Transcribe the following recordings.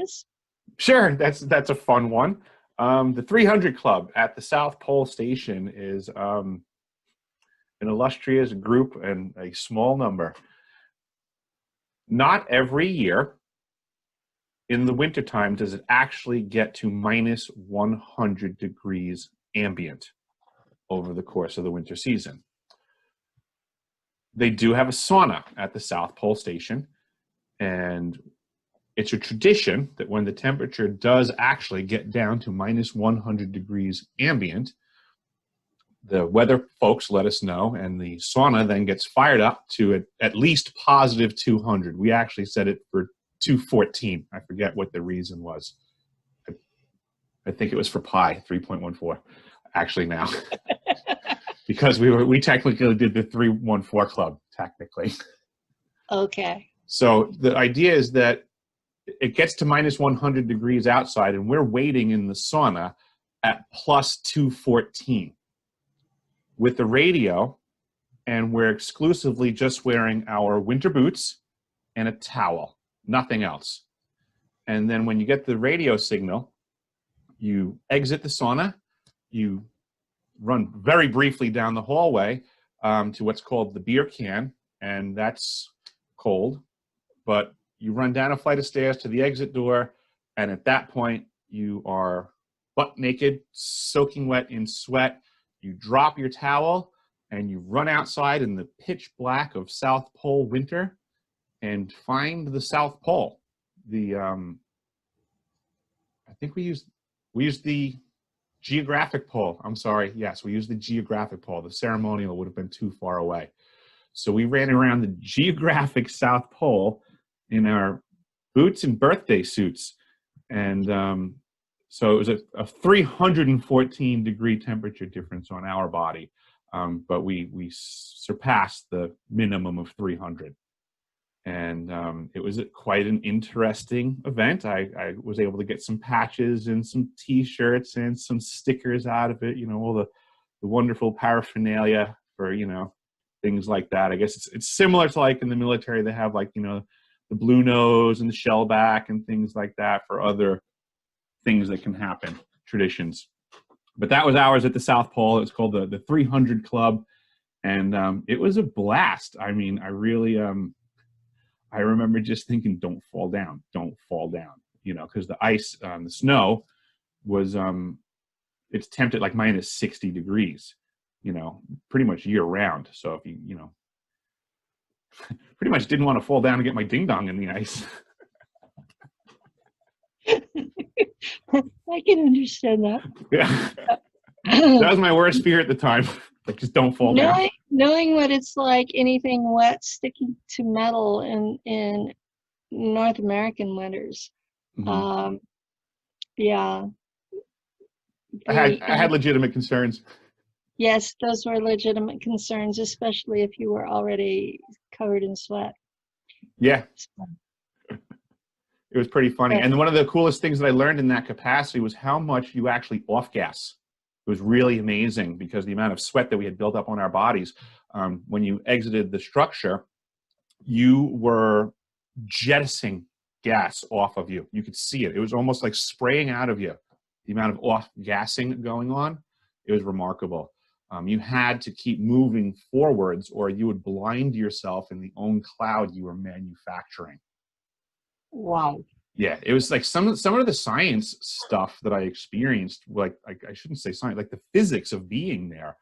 is? Sure, that's a fun one. The 300 Club at the South Pole Station is an illustrious group and a small number. Not every year in the wintertime does it actually get to minus 100 degrees ambient over the course of the winter season. They do have a sauna at the South Pole Station, and it's a tradition that when the temperature does actually get down to minus 100 degrees ambient, the weather folks let us know, and the sauna then gets fired up to at least positive 200. We actually set it for 214. I forget what the reason was. I think it was for pi, 3.14, actually now. Because we technically did the 314 Club, technically. Okay. So the idea is that it gets to minus 100 degrees outside, and we're waiting in the sauna at plus 214 with the radio, and we're exclusively just wearing our winter boots and a towel, nothing else. And then when you get the radio signal, you exit the sauna, you run very briefly down the hallway to what's called the beer can, and that's cold, but you run down a flight of stairs to the exit door, and at that point, you are butt naked, soaking wet in sweat. You drop your towel, and you run outside in the pitch black of South Pole winter and find the South Pole. I think we used the geographic pole. I'm sorry. Yes, we used the geographic pole. The ceremonial would have been too far away. So we ran around the geographic South Pole in our boots and birthday suits. And so it was a 314 degree temperature difference on our body. But we surpassed the minimum of 300. And it was quite an interesting event. I was able to get some patches and some T-shirts and some stickers out of it, you know, all the wonderful paraphernalia for, you know, things like that. I guess it's similar to like in the military, they have like, you know, the blue nose and the shell back and things like that for other things that can happen, traditions. But that was ours at the South Pole. It was called the 300 Club. And it was a blast. I mean, I really... I remember just thinking, don't fall down, you know, because the ice, the snow was, it's temped at like minus 60 degrees, you know, pretty much year round. So if you know, pretty much didn't want to fall down and get my ding dong in the ice. I can understand that. Yeah. That was my worst fear at the time. Like, just don't fall down. Knowing what it's like, anything wet sticking to metal in North American winters. Mm-hmm. Yeah. I had legitimate concerns. Yes, those were legitimate concerns, especially if you were already covered in sweat. Yeah. It was pretty funny. And one of the coolest things that I learned in that capacity was how much you actually off-gas. It was really amazing because the amount of sweat that we had built up on our bodies, when you exited the structure, you were jettisoning gas off of you. You could see it. It was almost like spraying out of you. The amount of off-gassing going on, it was remarkable. You had to keep moving forwards or you would blind yourself in the own cloud you were manufacturing. Wow. Yeah, it was like some of the science stuff that I experienced, like I shouldn't say science, like the physics of being there,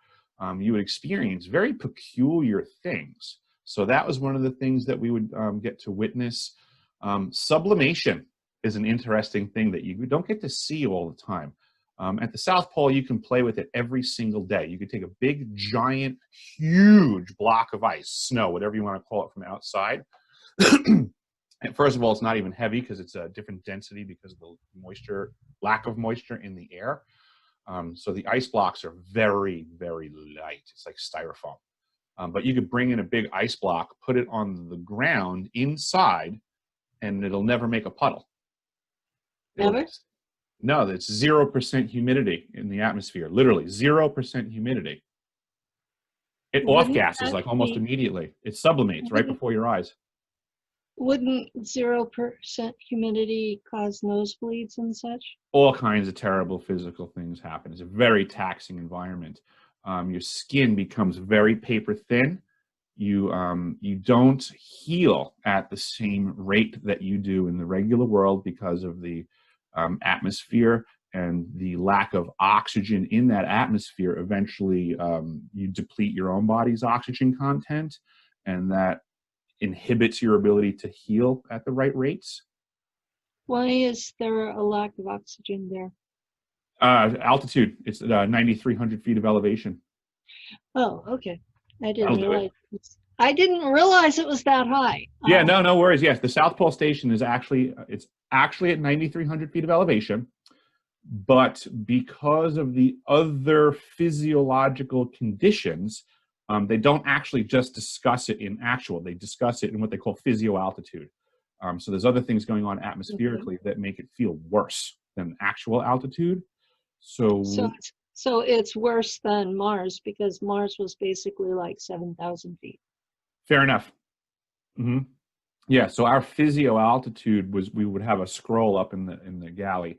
you would experience very peculiar things. So that was one of the things that we would get to witness. Sublimation is an interesting thing that you don't get to see all the time. At the South Pole, you can play with it every single day. You could take a big, giant, huge block of ice, snow, whatever you want to call it from outside. And first of all, it's not even heavy because it's a different density because of the moisture, lack of moisture in the air. So the ice blocks are very, very light. It's like styrofoam. But you could bring in a big ice block, put it on the ground inside, and it'll never make a puddle. Never? No, it's 0% humidity in the atmosphere. Literally 0% humidity. It off gases like almost immediately. It sublimates right before your eyes. Wouldn't 0% humidity cause nosebleeds and such? All kinds of terrible physical things happen. It's a very taxing environment. Your skin becomes very paper thin. You don't heal at the same rate that you do in the regular world because of the atmosphere and the lack of oxygen in that atmosphere. Eventually, you deplete your own body's oxygen content, and that inhibits your ability to heal at the right rates. Why is there a lack of oxygen there? Altitude, it's 9,300 feet of elevation. Oh, okay. I That'll didn't do it. realize. I didn't realize it was that high. Yeah, no worries. Yes, the South Pole Station is actually at 9,300 feet of elevation, but because of the other physiological conditions, they don't actually just discuss it in actual. They discuss it in what they call physio-altitude. So there's other things going on atmospherically that make it feel worse than actual altitude. So it's worse than Mars, because Mars was basically like 7,000 feet. fair enough. Mm-hmm. Yeah, so our physio altitude was, we would have a scroll up in the galley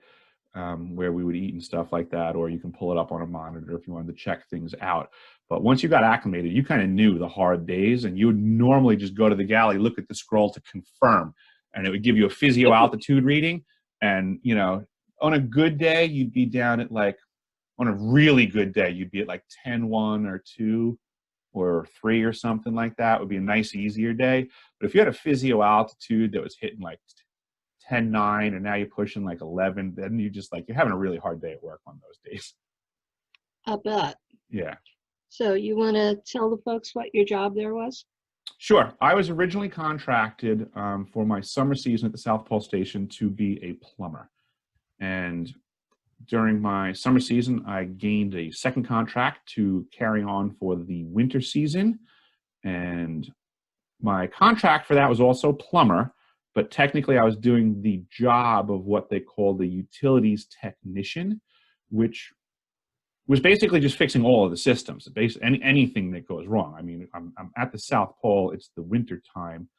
where we would eat and stuff like that, or you can pull it up on a monitor if you wanted to check things out. But once you got acclimated, you kind of knew the hard days, and you would normally just go to the galley, look at the scroll to confirm, and it would give you a physio altitude reading. And, you know, on a good day, you'd be down at like, on a really good day, you'd be at like 10.1 or 2 or 3 or something like that. It would be a nice, easier day. But if you had a physio altitude that was hitting like 10.9 and now you're pushing like 11, then you just like, you're having a really hard day at work on those days. I bet. Yeah. So you want to tell the folks what your job there was? Sure. I was originally contracted for my summer season at the South Pole Station to be a plumber. And during my summer season, I gained a second contract to carry on for the winter season. And my contract for that was also plumber, but technically I was doing the job of what they call the utilities technician, which was basically just fixing all of the systems, anything that goes wrong. I mean, I'm at the South Pole, it's the winter time,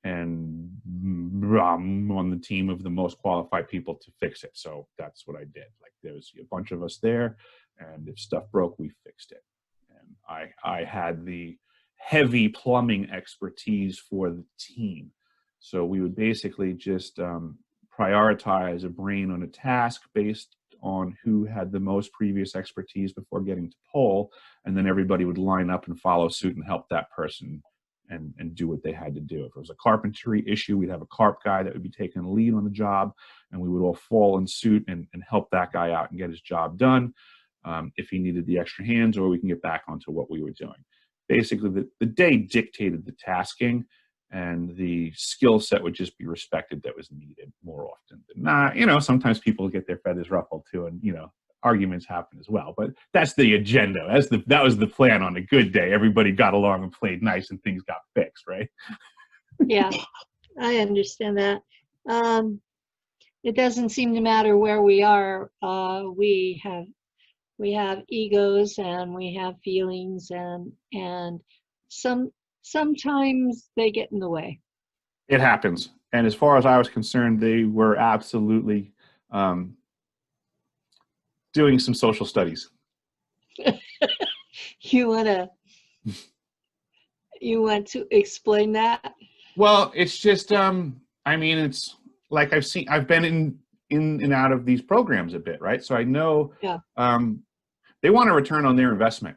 and I'm on the team of the most qualified people to fix it. So that's what I did. Like, there was a bunch of us there, and if stuff broke, we fixed it. And I had the heavy plumbing expertise for the team. So we would basically just prioritize a brain on a task based on who had the most previous expertise before getting to pole, and then everybody would line up and follow suit and help that person and do what they had to do. If it was a carpentry issue, we'd have a carp guy that would be taking the lead on the job, and we would all fall in suit and help that guy out and get his job done if he needed the extra hands, or we can get back onto what we were doing. Basically, the day dictated the tasking, and the skill set would just be respected that was needed more often than not. You know, sometimes people get their feathers ruffled too, and, you know, arguments happen as well. But that's the agenda. That was the plan on a good day. Everybody got along and played nice, and things got fixed, right? Yeah, I understand that. It doesn't seem to matter where we are. We have egos, and we have feelings, and sometimes they get in the way. It happens. And as far as I was concerned, they were absolutely doing some social studies. You want to explain that? Well, it's just, I mean, it's like I've been in and out of these programs a bit, right? So I know they want a return on their investment.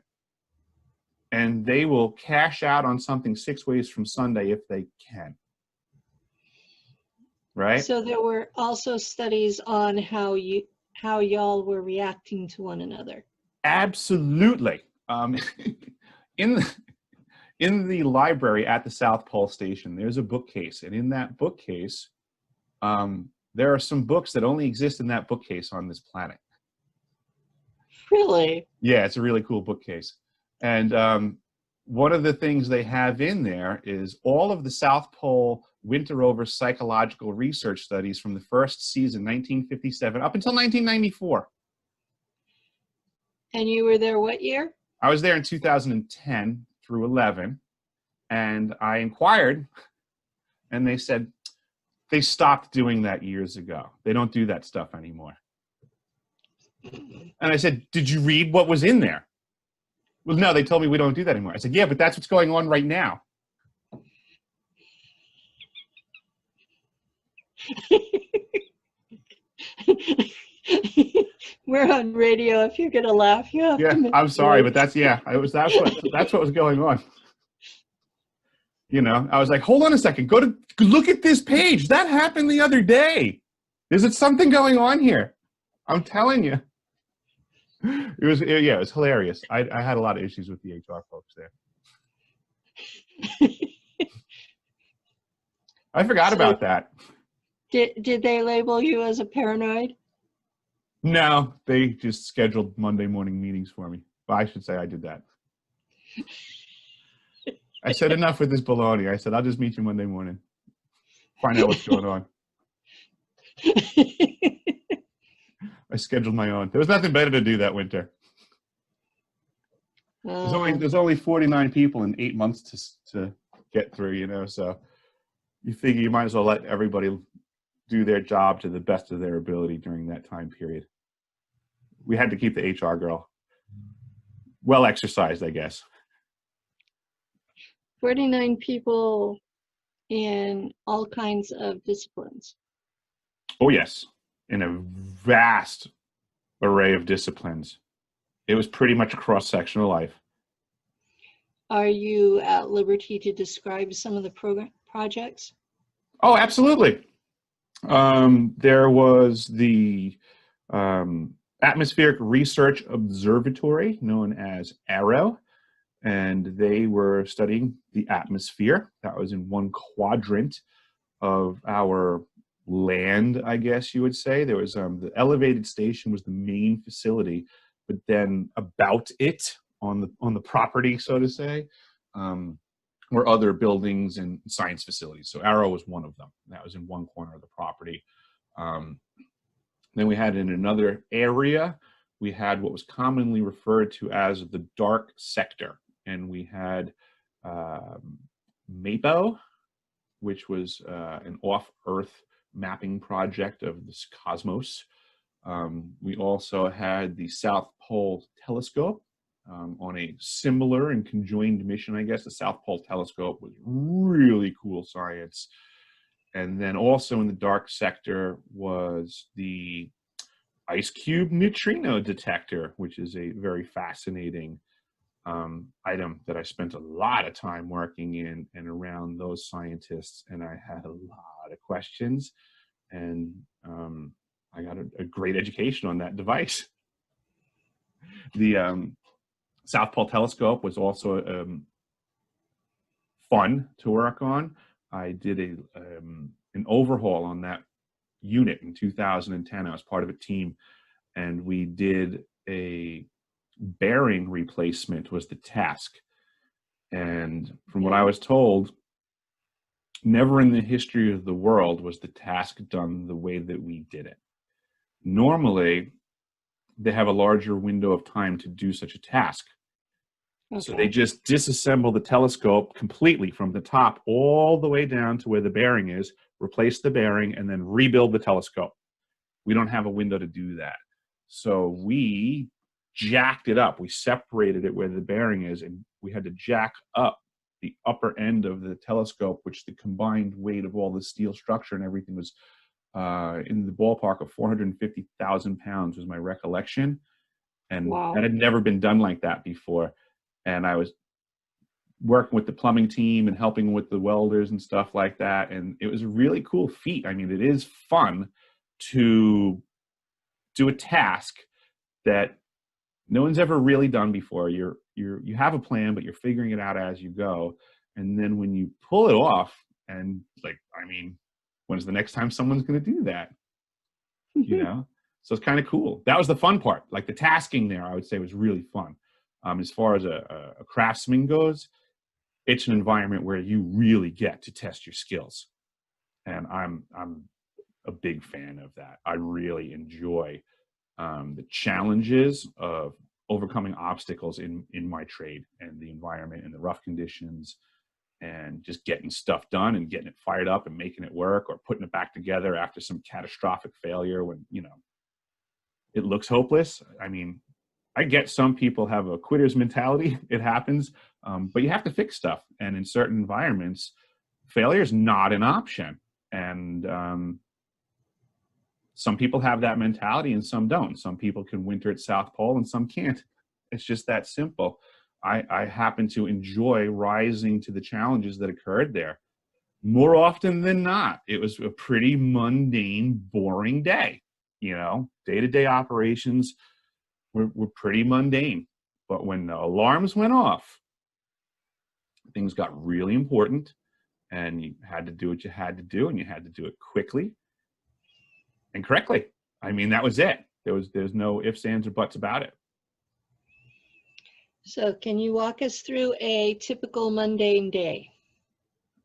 And they will cash out on something 6 ways from Sunday if they can. Right? So there were also studies on how y'all were reacting to one another. Absolutely. In the library at the South Pole Station, there's a bookcase, and in that bookcase, there are some books that only exist in that bookcase on this planet. Really? Yeah, it's a really cool bookcase. And one of the things they have in there is all of the South Pole winter over psychological research studies from the first season, 1957, up until 1994. And you were there what year? I was there in 2010 through 11, and I inquired And they said, they stopped doing that years ago. They don't do that stuff anymore. And I said, did you read what was in there? Well, no, they told me we don't do that anymore. I said, yeah, but that's what's going on right now. We're on radio. If you're gonna laugh, you have Yeah, to. I'm sorry, but that's what was going on. You know, I was like, hold on a second, look at this page. That happened the other day. Is it something going on here? I'm telling you. It was hilarious. I had a lot of issues with the HR folks there. I forgot about that. Did they label you as a paranoid? No, they just scheduled Monday morning meetings for me. Well, I should say I did that. I said, enough with this baloney. I said, I'll just meet you Monday morning. Find out what's going on. I scheduled my own. There was nothing better to do that winter. There's only 49 people in 8 months to get through, you know, so you figure you might as well let everybody do their job to the best of their ability during that time period. We had to keep the HR girl well exercised, I guess. 49 people in all kinds of disciplines. Oh, yes. In a vast array of disciplines. It was pretty much a cross-sectional life. Are you at liberty to describe some of the projects? Oh, absolutely. There was the Atmospheric Research Observatory, known as ARROW, and they were studying the atmosphere. That was in one quadrant of our land, I guess you would say. There was the elevated station was the main facility, but then about it on the property, so to say, were other buildings and science facilities. So ARROW was one of them. That was in one corner of the property. Then we had in another area, we had what was commonly referred to as the dark sector. And we had MAPO, which was an off-Earth mapping project of this cosmos. We also had the South Pole Telescope on a similar and conjoined mission, I guess. The South Pole Telescope was really cool science. And then also in the dark sector was the ice cube neutrino detector, which is a very fascinating item that I spent a lot of time working in and around those scientists. And I had a lot of questions, and I got a great education on that device. The South Pole Telescope was also fun to work on. I did an overhaul on that unit in 2010. I was part of a team, and we did a bearing replacement was the task. And from what I was told, never in the history of the world was the task done the way that we did it. Normally, they have a larger window of time to do such a task. Okay. So they just disassemble the telescope completely from the top all the way down to where the bearing is, replace the bearing, and then rebuild the telescope. We don't have a window to do that. So we jacked it up. We separated it where the bearing is, and we had to jack up the upper end of the telescope, which the combined weight of all the steel structure and everything was in the ballpark of 450,000 pounds was my recollection. And wow. That had never been done like that before. And I was working with the plumbing team and helping with the welders and stuff like that. And it was a really cool feat. I mean, it is fun to do a task that no one's ever really done before. You have a plan, but you're figuring it out as you go. And then when you pull it off, and like, I mean, when's the next time someone's going to do that? You know? So it's kind of cool. That was the fun part. Like the tasking there, I would say, was really fun. As far as a craftsman goes, it's an environment where you really get to test your skills. And I'm a big fan of that. I really enjoy the challenges of overcoming obstacles in my trade and the environment and the rough conditions and just getting stuff done and getting it fired up and making it work, or putting it back together after some catastrophic failure when, you know, it looks hopeless. I mean, I get some people have a quitter's mentality. It happens, but you have to fix stuff. And in certain environments, failure is not an option. And some people have that mentality and some don't. Some people can winter at South Pole and some can't. It's just that simple. I happen to enjoy rising to the challenges that occurred there. More often than not, it was a pretty mundane, boring day. You know, day-to-day operations were pretty mundane. But when the alarms went off, things got really important, and you had to do what you had to do, and you had to do it quickly and correctly. I mean, that was it. There's no ifs, ands, or buts about it. So can you walk us through a typical mundane day?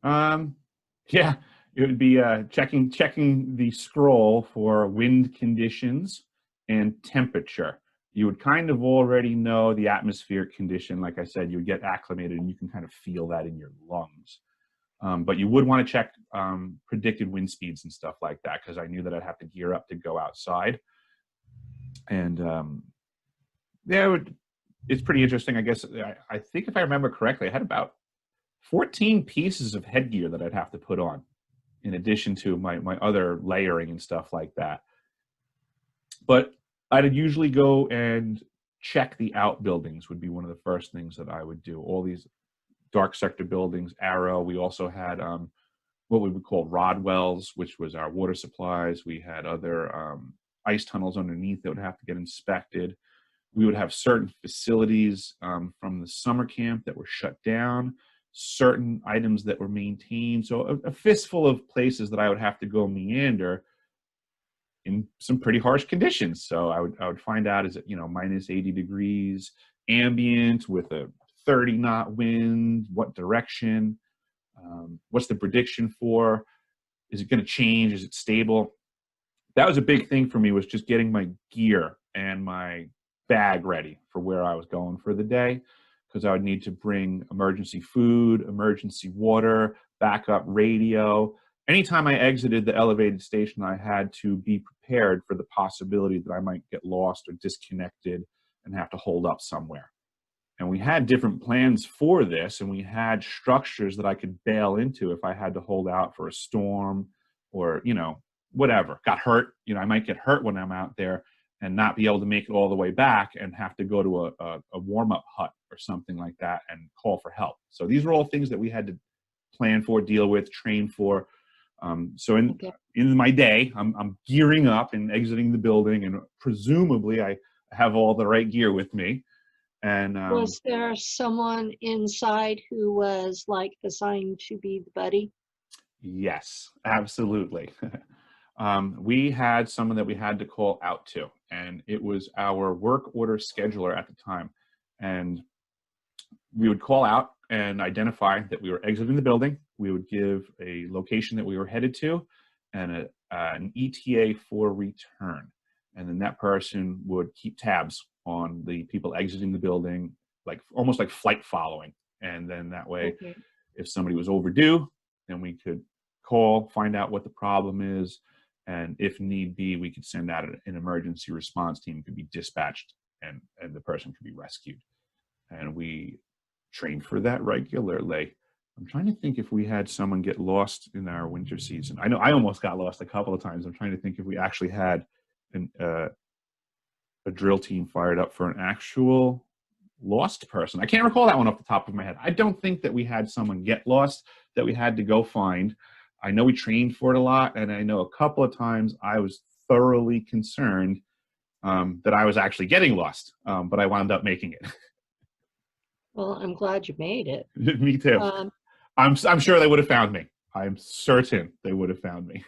Yeah, it would be checking the scroll for wind conditions and temperature. You would kind of already know the atmospheric condition. Like I said, you would get acclimated and you can kind of feel that in your lungs. But you would want to check predicted wind speeds and stuff like that, because I knew that I'd have to gear up to go outside. And yeah, it's pretty interesting. I guess I think if I remember correctly, I had about 14 pieces of headgear that I'd have to put on, in addition to my other layering and stuff like that. But I'd usually go and check the outbuildings would be one of the first things that I would do. All these dark sector buildings, Arrow. We also had what we would call rod wells, which was our water supplies. We had other ice tunnels underneath that would have to get inspected. We would have certain facilities from the summer camp that were shut down, certain items that were maintained. So a fistful of places that I would have to go meander in some pretty harsh conditions. So I would find out, is it, you know, minus 80 degrees ambient with a 30-knot wind, what direction, what's the prediction for, is it going to change, is it stable? That was a big thing for me, was just getting my gear and my bag ready for where I was going for the day, because I would need to bring emergency food, emergency water, backup radio. Anytime I exited the elevated station, I had to be prepared for the possibility that I might get lost or disconnected and have to hold up somewhere. And we had different plans for this, and we had structures that I could bail into if I had to hold out for a storm or, you know, whatever, got hurt. You know, I might get hurt when I'm out there and not be able to make it all the way back and have to go to a warm-up hut or something like that and call for help. So these were all things that we had to plan for, deal with, train for. So in my day, I'm gearing up and exiting the building, and presumably I have all the right gear with me. And was there someone inside who was like assigned to be the buddy? Yes, absolutely. We had someone that we had to call out to, and it was our work order scheduler at the time. And we would call out and identify that we were exiting the building. We would give a location that we were headed to and an ETA for return. And then that person would keep tabs on the people exiting the building, like almost like flight following. And then that way, if somebody was overdue, then we could call, find out what the problem is. And if need be, we could send out an emergency response team, could be dispatched, and the person could be rescued. And we trained for that regularly. I'm trying to think if we had someone get lost in our winter season. I know I almost got lost a couple of times. I'm trying to think if we actually had a drill team fired up for an actual lost person. I can't recall that one off the top of my head. I don't think that we had someone get lost that we had to go find. I know we trained for it a lot, and I know a couple of times I was thoroughly concerned that I was actually getting lost, but I wound up making it. Well, I'm glad you made it. Me too. I'm sure they would have found me. I'm certain they would have found me.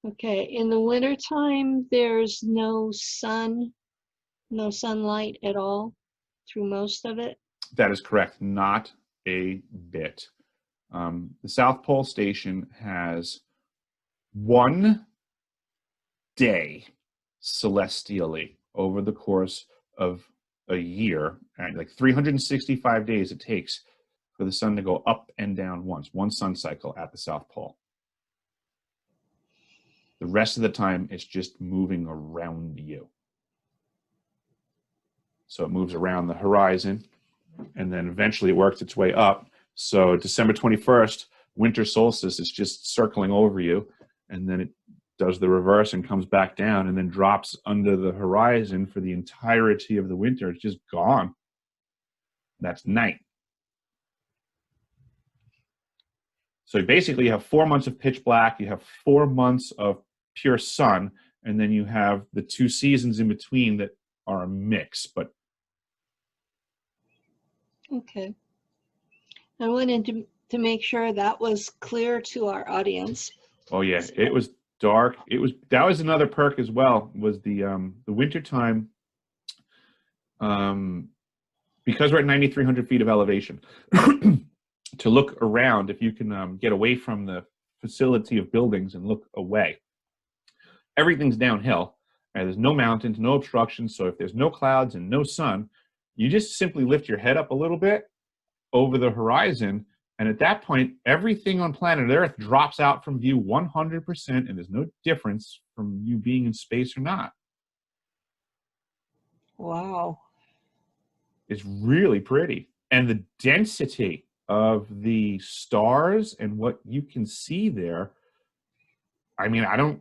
Okay, in the wintertime, there's no sun, no sunlight at all through most of it? That is correct. Not a bit. The South Pole Station has one day celestially over the course of a year, and like 365 days it takes for the sun to go up and down once, one sun cycle at the South Pole. The rest of the time, it's just moving around you. So it moves around the horizon, and then eventually it works its way up. So December 21st, winter solstice is just circling over you, and then it does the reverse and comes back down and then drops under the horizon for the entirety of the winter. It's just gone. That's night. So basically you have 4 months of pitch black, you have 4 months of pure sun, and then you have the 2 seasons in between that are a mix. But Okay. I wanted to make sure that was clear to our audience. oh yeah, it was dark. That was another perk as well, was the winter time, because we're at 9,300 feet of elevation, to look around, if you can get away from the facility of buildings and look away, everything's downhill, and there's no mountains, no obstructions. So if there's no clouds and no sun, you just simply lift your head up a little bit over the horizon, and at that point, everything on planet Earth drops out from view 100%, and there's no difference from you being in space or not. Wow. It's really pretty. And the density of the stars and what you can see there, I mean, I don't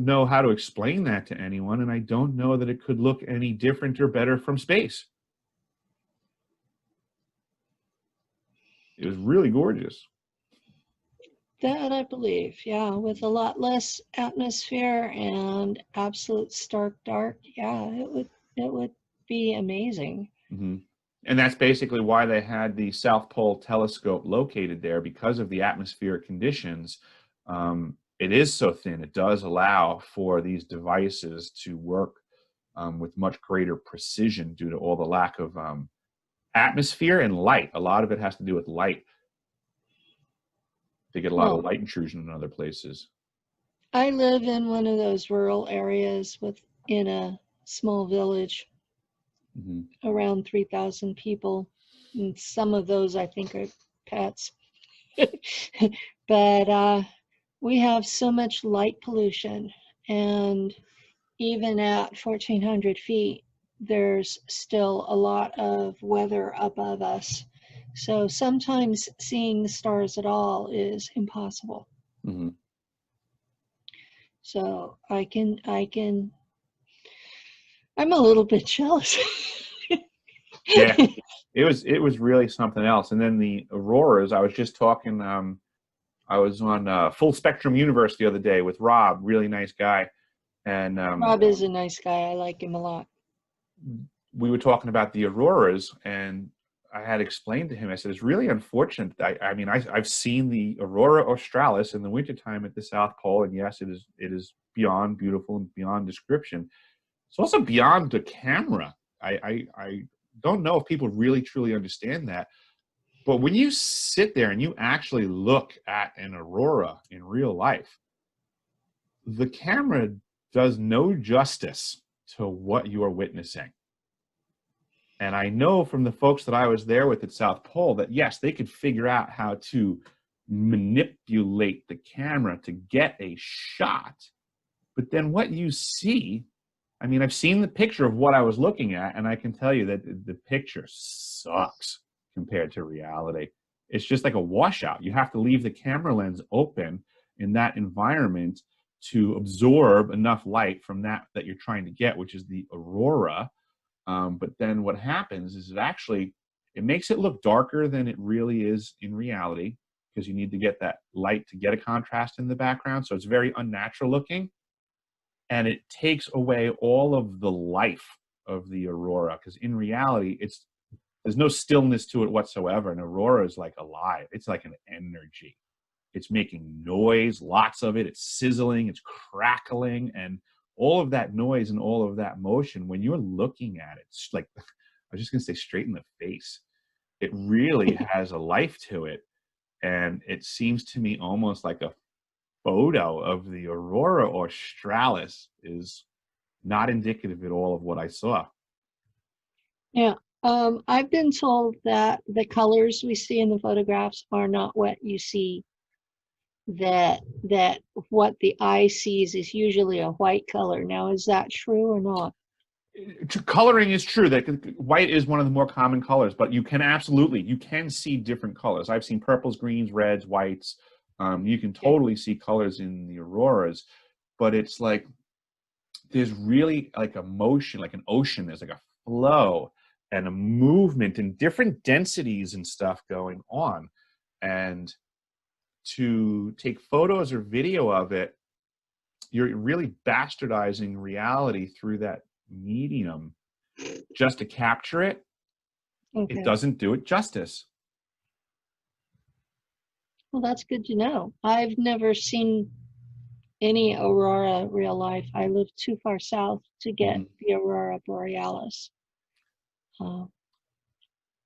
know how to explain that to anyone, and I don't know that it could look any different or better from space. It was really gorgeous. That I believe, yeah, with a lot less atmosphere and absolute stark dark, yeah, it would be amazing. Mm-hmm. And that's basically why they had the South Pole telescope located there, because of the atmospheric conditions. It is so thin, it does allow for these devices to work with much greater precision due to all the lack of atmosphere and light. A lot of it has to do with light. They get a lot of light intrusion in other places. I live in one of those rural areas in a small village, around 3,000 people, and some of those I think are pets. But we have so much light pollution, and even at 1,400 feet, there's still a lot of weather above us. So sometimes seeing the stars at all is impossible. Mm-hmm. So I'm a little bit jealous. Yeah, it was really something else. And then the auroras, I was just talking, I was on Full Spectrum Universe the other day with Rob, really nice guy. And Rob is a nice guy. I like him a lot. We were talking about the auroras, and I had explained to him, I said, it's really unfortunate. I mean, I've seen the aurora australis in the wintertime at the South Pole, and yes, it is beyond beautiful and beyond description. It's also beyond the camera. I don't know if people really truly understand that. But when you sit there and you actually look at an aurora in real life, the camera does no justice to what you are witnessing. And I know from the folks that I was there with at South Pole that, yes, they could figure out how to manipulate the camera to get a shot. But then what you see, I mean, I've seen the picture of what I was looking at, and I can tell you that the picture sucks compared to reality. It's just like a washout. You have to leave the camera lens open in that environment to absorb enough light from that you're trying to get, which is the aurora. But then what happens is it makes it look darker than it really is in reality, because you need to get that light to get a contrast in the background. So it's very unnatural looking. And it takes away all of the life of the aurora, because in reality, there's no stillness to it whatsoever. An aurora is like alive. It's like an energy. It's making noise, lots of it. It's sizzling, it's crackling, and all of that noise and all of that motion, when you're looking at it, it's like, I was just going to say straight in the face. It really has a life to it. And it seems to me almost like a photo of the aurora australis is not indicative at all of what I saw. Yeah, I've been told that the colors we see in the photographs are not what you see, that what the eye sees is usually a white color. Now, is that true or not? Coloring is true that white is one of the more common colors, but you can see different colors. I've seen purples, greens, reds, whites. You can totally see colors in the auroras, but it's like there's really like a motion, like an ocean. There's like a flow and a movement and different densities and stuff going on. And to take photos or video of it, you're really bastardizing reality through that medium just to capture it. Okay. It doesn't do it justice. Well, that's good to know. I've never seen any aurora real life. I live too far south to get the aurora borealis.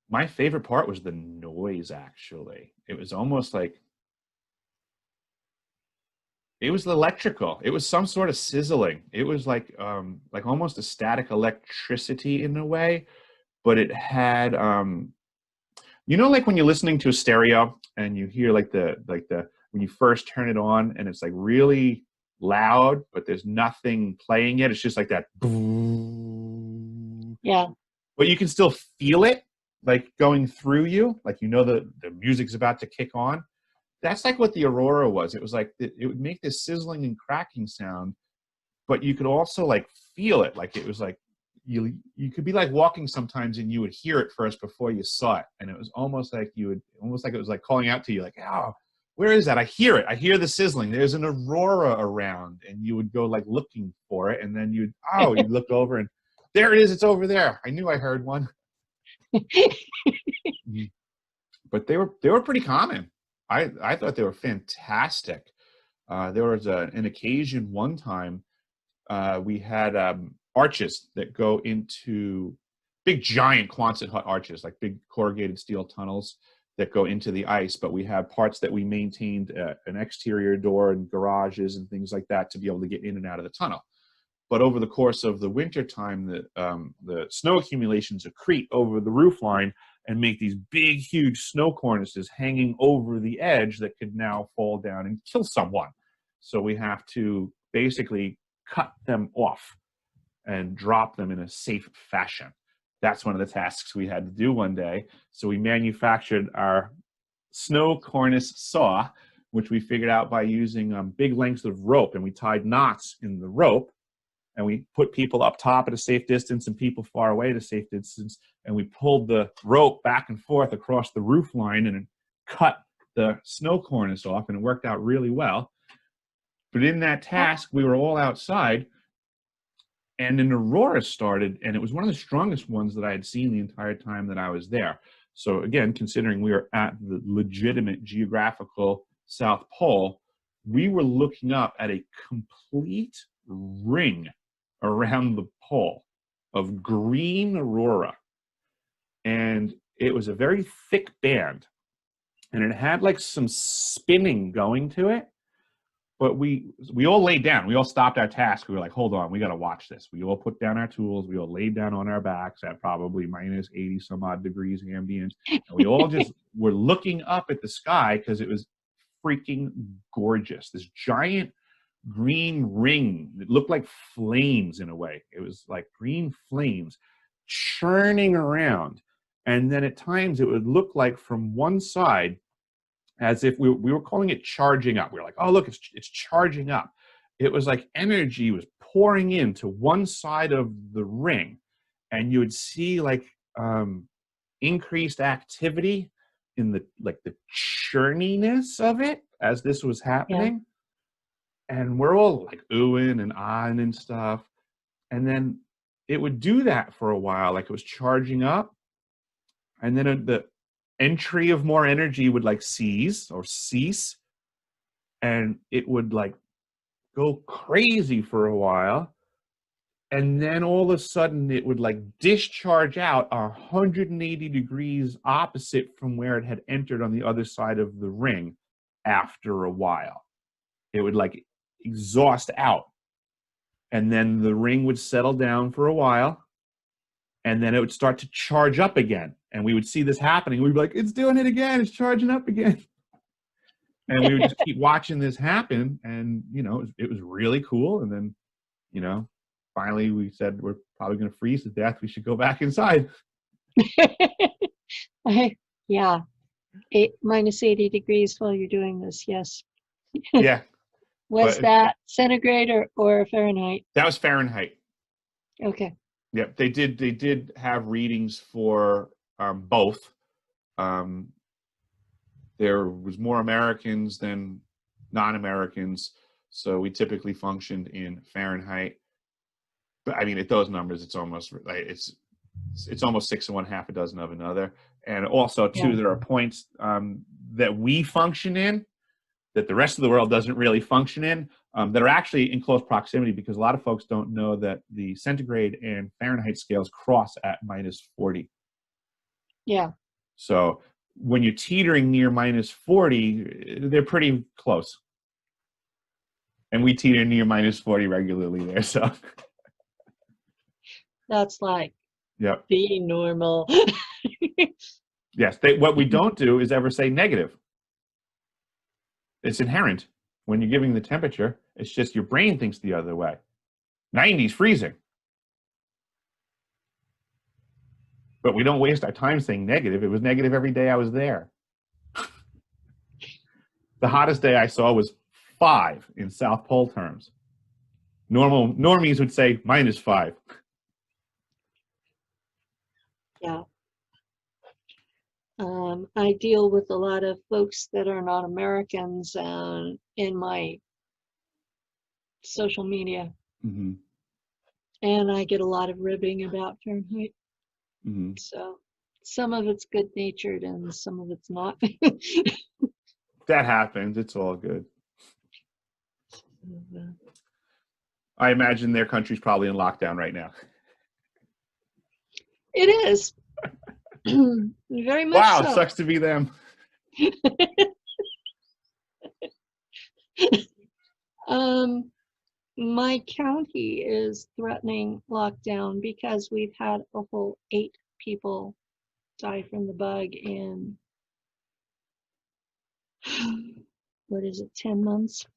My favorite part was the noise, actually. It was almost like, it was electrical. It was some sort of sizzling. It was like almost a static electricity in a way, but it had, like when you're listening to a stereo and you hear like the when you first turn it on and it's like really loud, but there's nothing playing yet. It's just like that. Yeah. But you can still feel it like going through you, like the music's about to kick on. That's like what the aurora was. It was like it would make this sizzling and cracking sound, but you could also like feel it. Like it was like you could be like walking sometimes and you would hear it first before you saw it, and it was almost like it was like calling out to you, like, oh, where is that? I hear it. I hear the sizzling. There's an aurora around, and you would go like looking for it, and then you'd look over and there it is. It's over there. I knew I heard one. But they were pretty common. I thought they were fantastic. There was an occasion one time we had arches that go into big giant Quonset hut arches, like big corrugated steel tunnels that go into the ice. But we had parts that we maintained an exterior door and garages and things like that to be able to get in and out of the tunnel. But over the course of the winter time, the snow accumulations accrete over the roof line and make these big, huge snow cornices hanging over the edge that could now fall down and kill someone. So we have to basically cut them off and drop them in a safe fashion. That's one of the tasks we had to do one day. So we manufactured our snow cornice saw, which we figured out by using big lengths of rope, and we tied knots in the rope. And we put people up top at a safe distance and people far away at a safe distance. And we pulled the rope back and forth across the roof line and cut the snow cornice off. And it worked out really well. But in that task, we were all outside. And an aurora started. And it was one of the strongest ones that I had seen the entire time that I was there. So again, considering we were at the legitimate geographical South Pole, we were looking up at a complete ring around the pole of green aurora, and it was a very thick band, and it had like some spinning going to it. But we all laid down. We all stopped our task. We were like, hold on, we got to watch this. We all put down our tools. We all laid down on our backs at probably minus 80 some odd degrees ambient, and we all just were looking up at the sky because it was freaking gorgeous. This giant green ring. It looked like flames in a way. It was like green flames churning around. And then at times it would look like from one side, as if we were calling it charging up. We were like, oh, look, it's charging up. It was like energy was pouring into one side of the ring. And you would see like increased activity in the churniness of it as this was happening. Yeah. And we're all like oohing and ahhing and stuff. And then it would do that for a while, like it was charging up. And then the entry of more energy would like cease. And it would like go crazy for a while. And then all of a sudden it would like discharge out 180 degrees opposite from where it had entered on the other side of the ring after a while. It would like exhaust out, and then the ring would settle down for a while, and then it would start to charge up again. And we would see this happening. We'd be like, it's doing it again. It's charging up again. And we would just keep watching this happen. And, you know, it was really cool. And then, you know, finally we said, we're probably going to freeze to death. We should go back inside. Yeah. Minus 80 degrees while you're doing this. Yes. Yeah. Was that centigrade or Fahrenheit? That was Fahrenheit. Okay. Yep. They did have readings for both. There was more Americans than non-Americans, so we typically functioned in Fahrenheit. But I mean, at those numbers, it's almost like it's almost 6 and 1/2 a dozen of another. And also, too, there are points that we function in that the rest of the world doesn't really function in, that are actually in close proximity, because a lot of folks don't know that the centigrade and Fahrenheit scales cross at -40. Yeah. So when you're teetering near -40, they're pretty close. And we teeter near -40 regularly there, so. That's like the normal. Yes, what we don't do is ever say negative. It's inherent. When you're giving the temperature, it's just your brain thinks the other way. 90's freezing. But we don't waste our time saying negative. It was negative every day I was there. The hottest day I saw was 5 in South Pole terms. Normies would say -5. Yeah. I deal with a lot of folks that are not Americans in my social media. Mm-hmm. And I get a lot of ribbing about Fahrenheit. Mm-hmm. So some of it's good natured and some of it's not. That happens. It's all good. I imagine their country's probably in lockdown right now. It is. Very much wow, so. Sucks to be them. My county is threatening lockdown because we've had a whole 8 people die from the bug in, what is it, 10 months?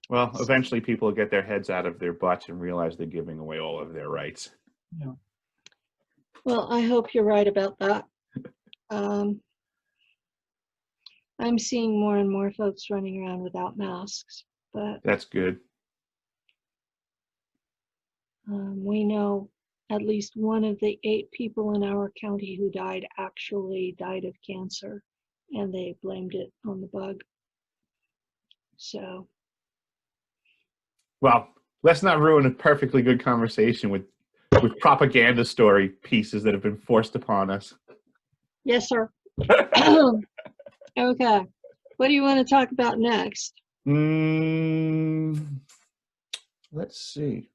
Well, eventually people get their heads out of their butts and realize they're giving away all of their rights. Yeah. Well, I hope you're right about that. I'm seeing more and more folks running around without masks, but that's good. We know at least one of the 8 people in our county who died actually died of cancer, and they blamed it on the bug. So. Well, let's not ruin a perfectly good conversation with propaganda story pieces that have been forced upon us. Yes, sir. Okay. What do you want to talk about next? Let's see.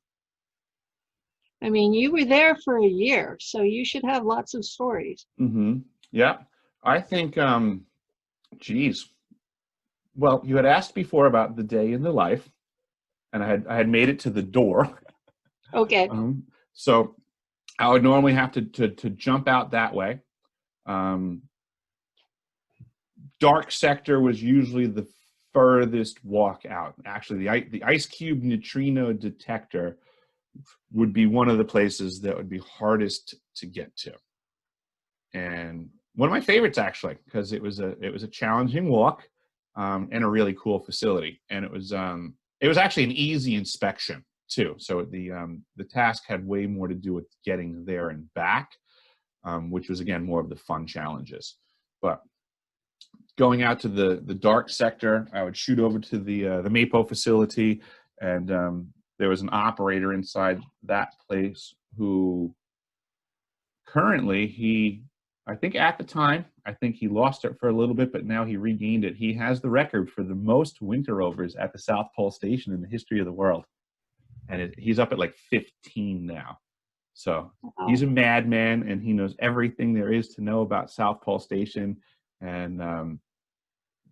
I mean, you were there for a year, so you should have lots of stories. Mm-hmm. Yeah. I think, geez. Well, you had asked before about the day in the life, and I had made it to the door. Okay. So I would normally have to jump out that way. Dark sector was usually the furthest walk out. Actually, the ice cube neutrino detector would be one of the places that would be hardest to get to, and one of my favorites actually, because it was a challenging walk and a really cool facility, and it was actually an easy inspection too. So the task had way more to do with getting there and back, which was again more of the fun challenges. But going out to the dark sector, I would shoot over to the MAPO facility, and there was an operator inside that place who currently I think at the time, I think he lost it for a little bit, but now he regained it. He has the record for the most winter overs at the South Pole Station in the history of the world. And he's up at like 15 now. So he's a madman, and he knows everything there is to know about South Pole Station. And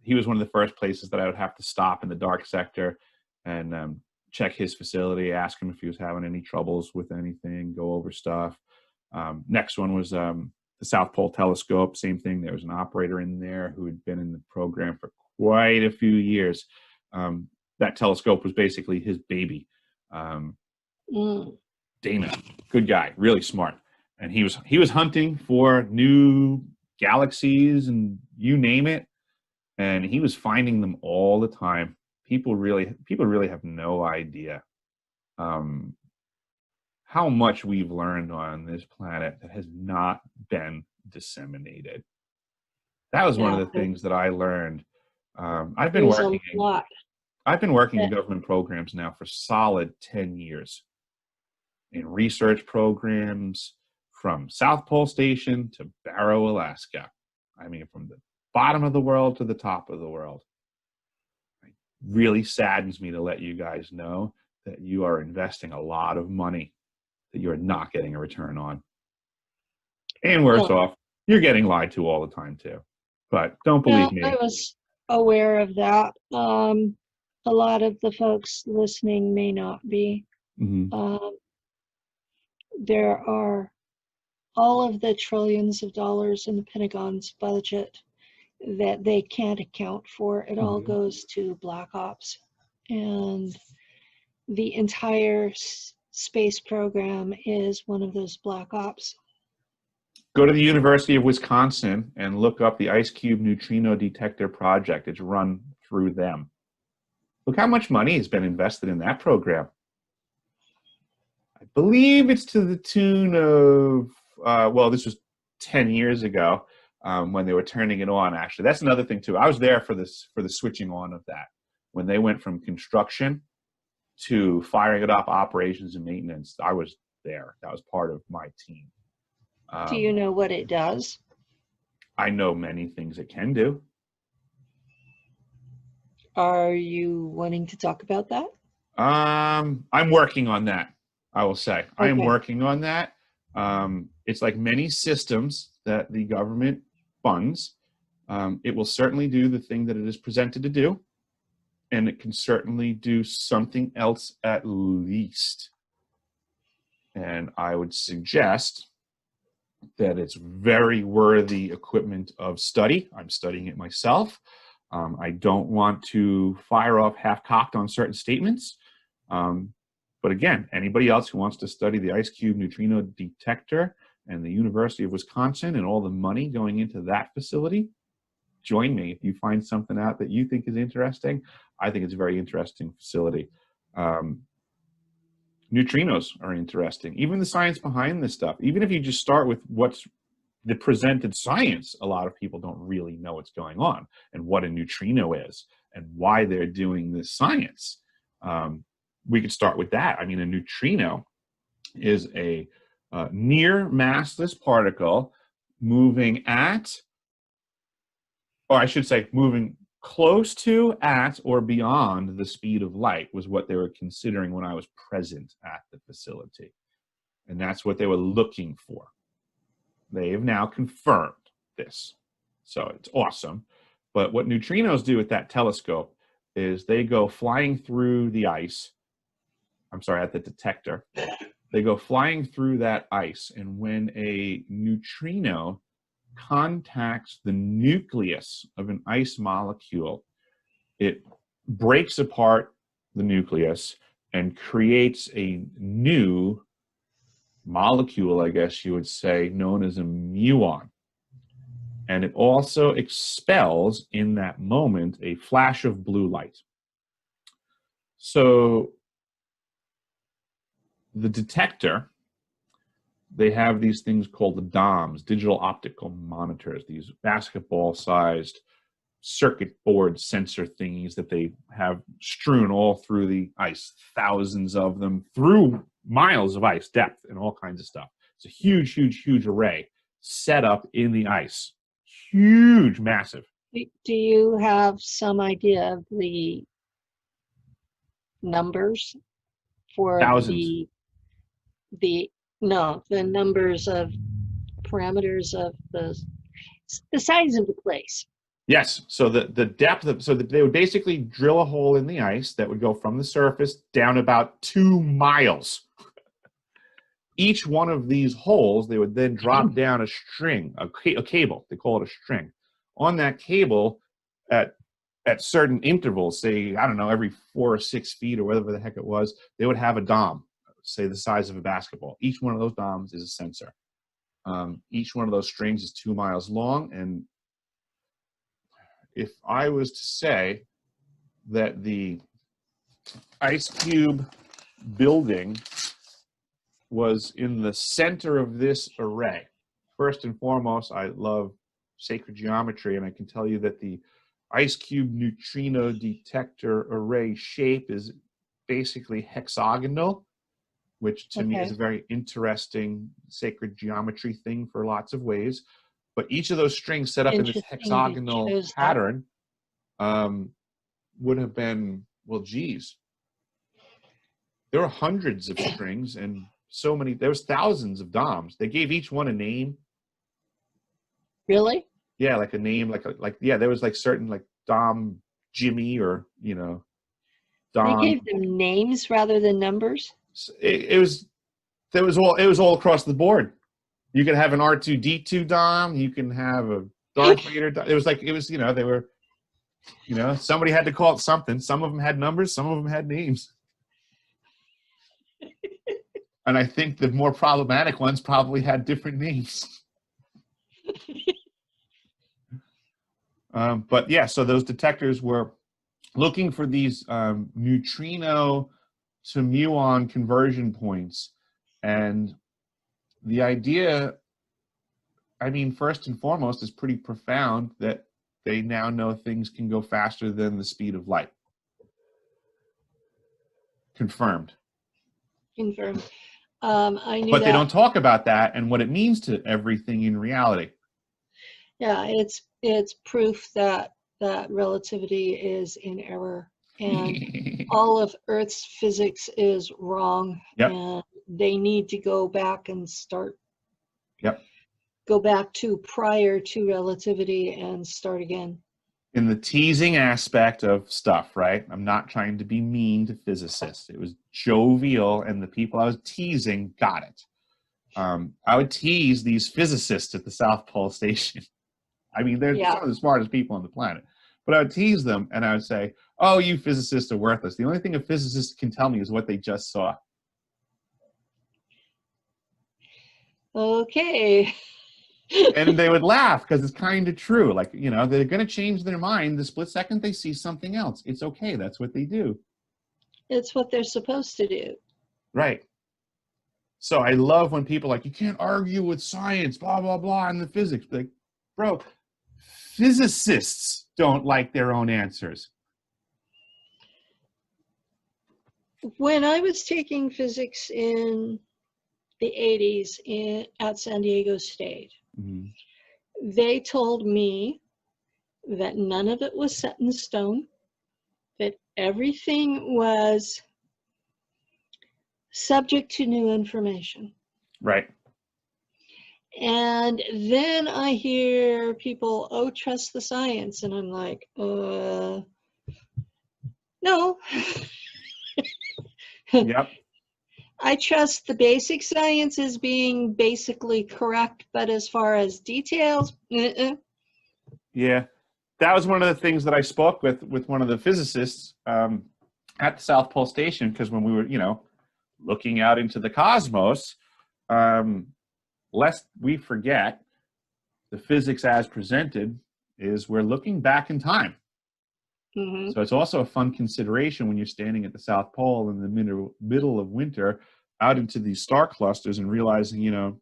he was one of the first places that I would have to stop in the dark sector. And check his facility, ask him if he was having any troubles with anything, go over stuff. Next one was the South Pole Telescope. Same thing. There was an operator in there who had been in the program for quite a few years. That telescope was basically his baby. Dana, good guy, really smart. And he was hunting for new galaxies and you name it. And he was finding them all the time. People really have no idea how much we've learned on this planet that has not been disseminated. That was one of the things that I learned. I've been working in government programs now for solid 10 years. In research programs from South Pole Station to Barrow, Alaska. I mean, from the bottom of the world to the top of the world. It really saddens me to let you guys know that you are investing a lot of money that you're not getting a return on. And worse off, you're getting lied to all the time too. But don't believe me. I was aware of that. A lot of the folks listening may not be. There are all of the trillions of dollars in the Pentagon's budget that they can't account for. It all goes to Black Ops. And the entire space program is one of those Black Ops. Go to the University of Wisconsin and look up the Ice Cube Neutrino Detector Project. It's run through them. Look how much money has been invested in that program. I believe it's to the tune of, well, this was 10 years ago when they were turning it on, actually. That's another thing, too. I was there for the switching on of that. When they went from construction to firing it up, operations and maintenance, I was there. That was part of my team. Do you know what it does? I know many things it can do. Are you wanting to talk about that? I'm working on that, I will say. Okay. I am working on that. It's like many systems that the government funds. It will certainly do the thing that it is presented to do. And it can certainly do something else at least. And I would suggest that it's very worthy equipment of study. I'm studying it myself. I don't want to fire off half-cocked on certain statements. But again, anybody else who wants to study the Ice Cube Neutrino Detector and the University of Wisconsin and all the money going into that facility, join me. If you find something out that you think is interesting, I think it's a very interesting facility. Neutrinos are interesting. Even the science behind this stuff. Even if you just start with what's the presented science, a lot of people don't really know what's going on and what a neutrino is and why they're doing this science. We could start with that. I mean, a neutrino is a near massless particle moving at, or I should say moving close to, at, or beyond the speed of light was what they were considering when I was present at the facility. And that's what they were looking for. They have now confirmed this. So it's awesome. But what neutrinos do with that telescope is they go flying through the ice. I'm sorry, at the detector. They go flying through that ice. And when a neutrino contacts the nucleus of an ice molecule, it breaks apart the nucleus and creates a new molecule, I guess you would say, known as a muon. And it also expels in that moment a flash of blue light. So the detector, they have these things called the DOMs, digital optical monitors, these basketball-sized circuit board sensor thingies that they have strewn all through the ice, thousands of them, through miles of ice depth and all kinds of stuff. It's a huge, huge, huge array set up in the ice. Huge, massive. Do you have some idea of the numbers for thousands? the numbers of parameters of the size of the place? Yes. So the depth of, so that they would basically drill a hole in the ice that would go from the surface down about 2 miles. Each one of these holes, they would then drop down a string, a cable. They call it a string. On that cable, at certain intervals, say, I don't know, every 4 or 6 feet or whatever the heck it was, they would have a dom, say the size of a basketball. Each one of those doms is a sensor. Each one of those strings is 2 miles long. And if I was to say that the Ice Cube building was in the center of this array, first and foremost, I love sacred geometry, and I can tell you that the Ice Cube neutrino detector array shape is basically hexagonal, which to me is a very interesting sacred geometry thing for lots of ways. But each of those strings set up in this hexagonal pattern would have been, well, geez, there were hundreds of strings and so many, there was thousands of DOMs. They gave each one a name. Really? Yeah, like a name, yeah, there was like certain like Dom Jimmy or, you know, Dom. They gave them names rather than numbers? It was all across the board. You could have an R2D2 Dom, you can have a Darth Vader Dom. It was, you know, they were, you know, somebody had to call it something. Some of them had numbers, some of them had names. And I think the more problematic ones probably had different names. But yeah, so those detectors were looking for these neutrino to muon conversion points. And the idea, I mean, first and foremost, is pretty profound that they now know things can go faster than the speed of light. Confirmed. Confirmed. I knew but that. They don't talk about that and what it means to everything in reality. Yeah, it's proof that relativity is in error and all of Earth's physics is wrong. Yep. And they need to go back and start. Yep. Go back to prior to relativity and start again. In the teasing aspect of stuff, right? I'm not trying to be mean to physicists. It was jovial, and the people I was teasing got it. I would tease these physicists at the South Pole Station. I mean, they're some of the smartest people on the planet. But I would tease them, and I would say, oh, you physicists are worthless. The only thing a physicist can tell me is what they just saw. Okay. And they would laugh because it's kind of true. Like, you know, they're going to change their mind the split second they see something else. It's okay. That's what they do. It's what they're supposed to do. Right. So I love when people are like, you can't argue with science, blah, blah, blah, and the physics. Like, bro, physicists don't like their own answers. When I was taking physics in the 80s at San Diego State, they told me that none of it was set in stone, that everything was subject to new information. Right. And then I hear people, oh, trust the science. And I'm like, no. Yep. I trust the basic science as being basically correct, but as far as details, Yeah, that was one of the things that I spoke with one of the physicists at the South Pole Station, because when we were, you know, looking out into the cosmos, lest we forget, the physics as presented is we're looking back in time. So it's also a fun consideration when you're standing at the South Pole in the middle of winter out into these star clusters and realizing, you know,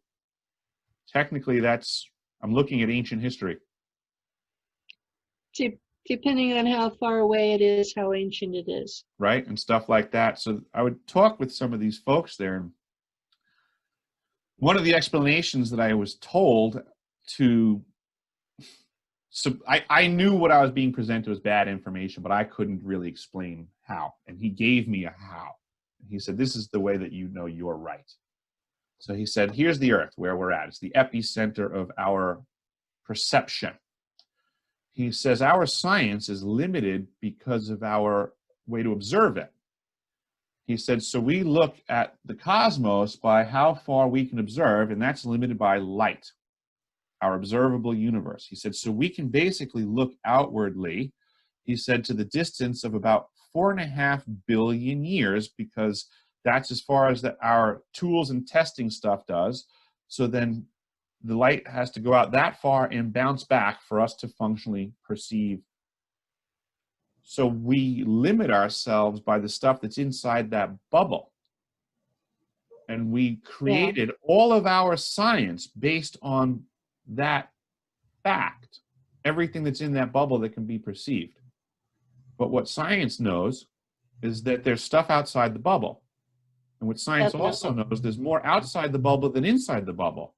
technically I'm looking at ancient history. Depending on how far away it is, how ancient it is. Right, and stuff like that. So I would talk with some of these folks there. And one of the explanations that I was told to, so I knew what I was being presented was bad information, but I couldn't really explain how. And he gave me a how. He said, this is the way that you know you're right. So he said, here's the Earth where we're at. It's the epicenter of our perception. He says our science is limited because of our way to observe it. He said, so we look at the cosmos by how far we can observe, and that's limited by light, our observable universe. He said, so we can basically look outwardly, he said, to the distance of about 4.5 billion years, because that's as far as our tools and testing stuff does. So then the light has to go out that far and bounce back for us to functionally perceive. So we limit ourselves by the stuff that's inside that bubble. And we created all of our science based on that fact, everything that's in that bubble that can be perceived. But what science knows is that there's stuff outside the bubble. And what science also knows, there's more outside the bubble than inside the bubble.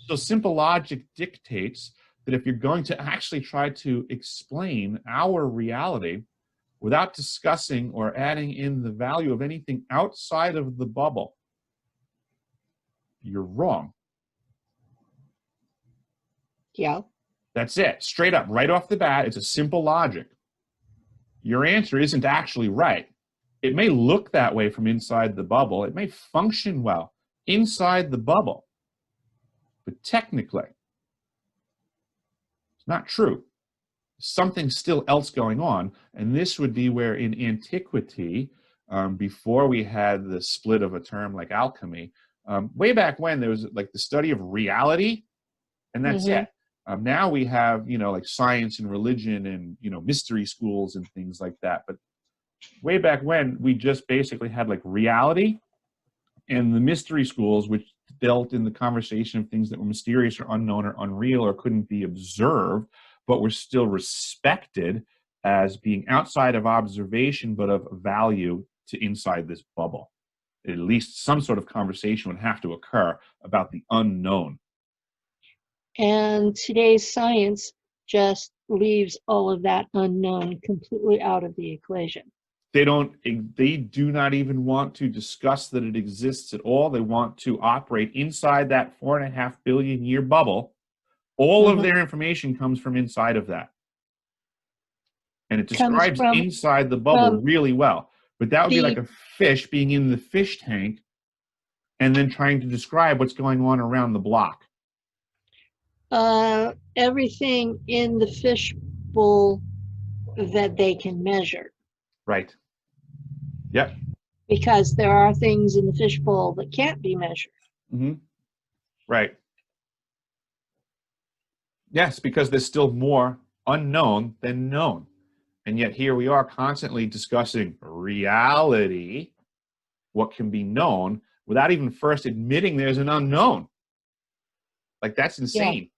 So simple logic dictates that if you're going to actually try to explain our reality without discussing or adding in the value of anything outside of the bubble, you're wrong. Yeah. That's it. Straight up, right off the bat, it's a simple logic. Your answer isn't actually right. It may look that way from inside the bubble. It may function well inside the bubble. But technically, it's not true. Something's still else going on. And this would be where in antiquity, before we had the split of a term like alchemy, way back when there was like the study of reality, and that's it. Now we have, like science and religion and, mystery schools and things like that. But way back when, we just basically had like reality and the mystery schools, which dealt in the conversation of things that were mysterious or unknown or unreal or couldn't be observed, but were still respected as being outside of observation, but of value to inside this bubble. At least some sort of conversation would have to occur about the unknown. And today's science just leaves all of that unknown completely out of the equation. They do not even want to discuss that it exists at all. They want to operate inside that 4.5 billion year bubble. All of their information comes from inside of that. And it describes inside the bubble really well. But that would be like a fish being in the fish tank and then trying to describe what's going on around the block. Everything in the fish bowl that they can measure. Right. Yep. Because there are things in the fish bowl that can't be measured. Right. Yes, because there's still more unknown than known. And yet here we are constantly discussing reality, what can be known, without even first admitting there's an unknown. Like, that's insane. Yeah.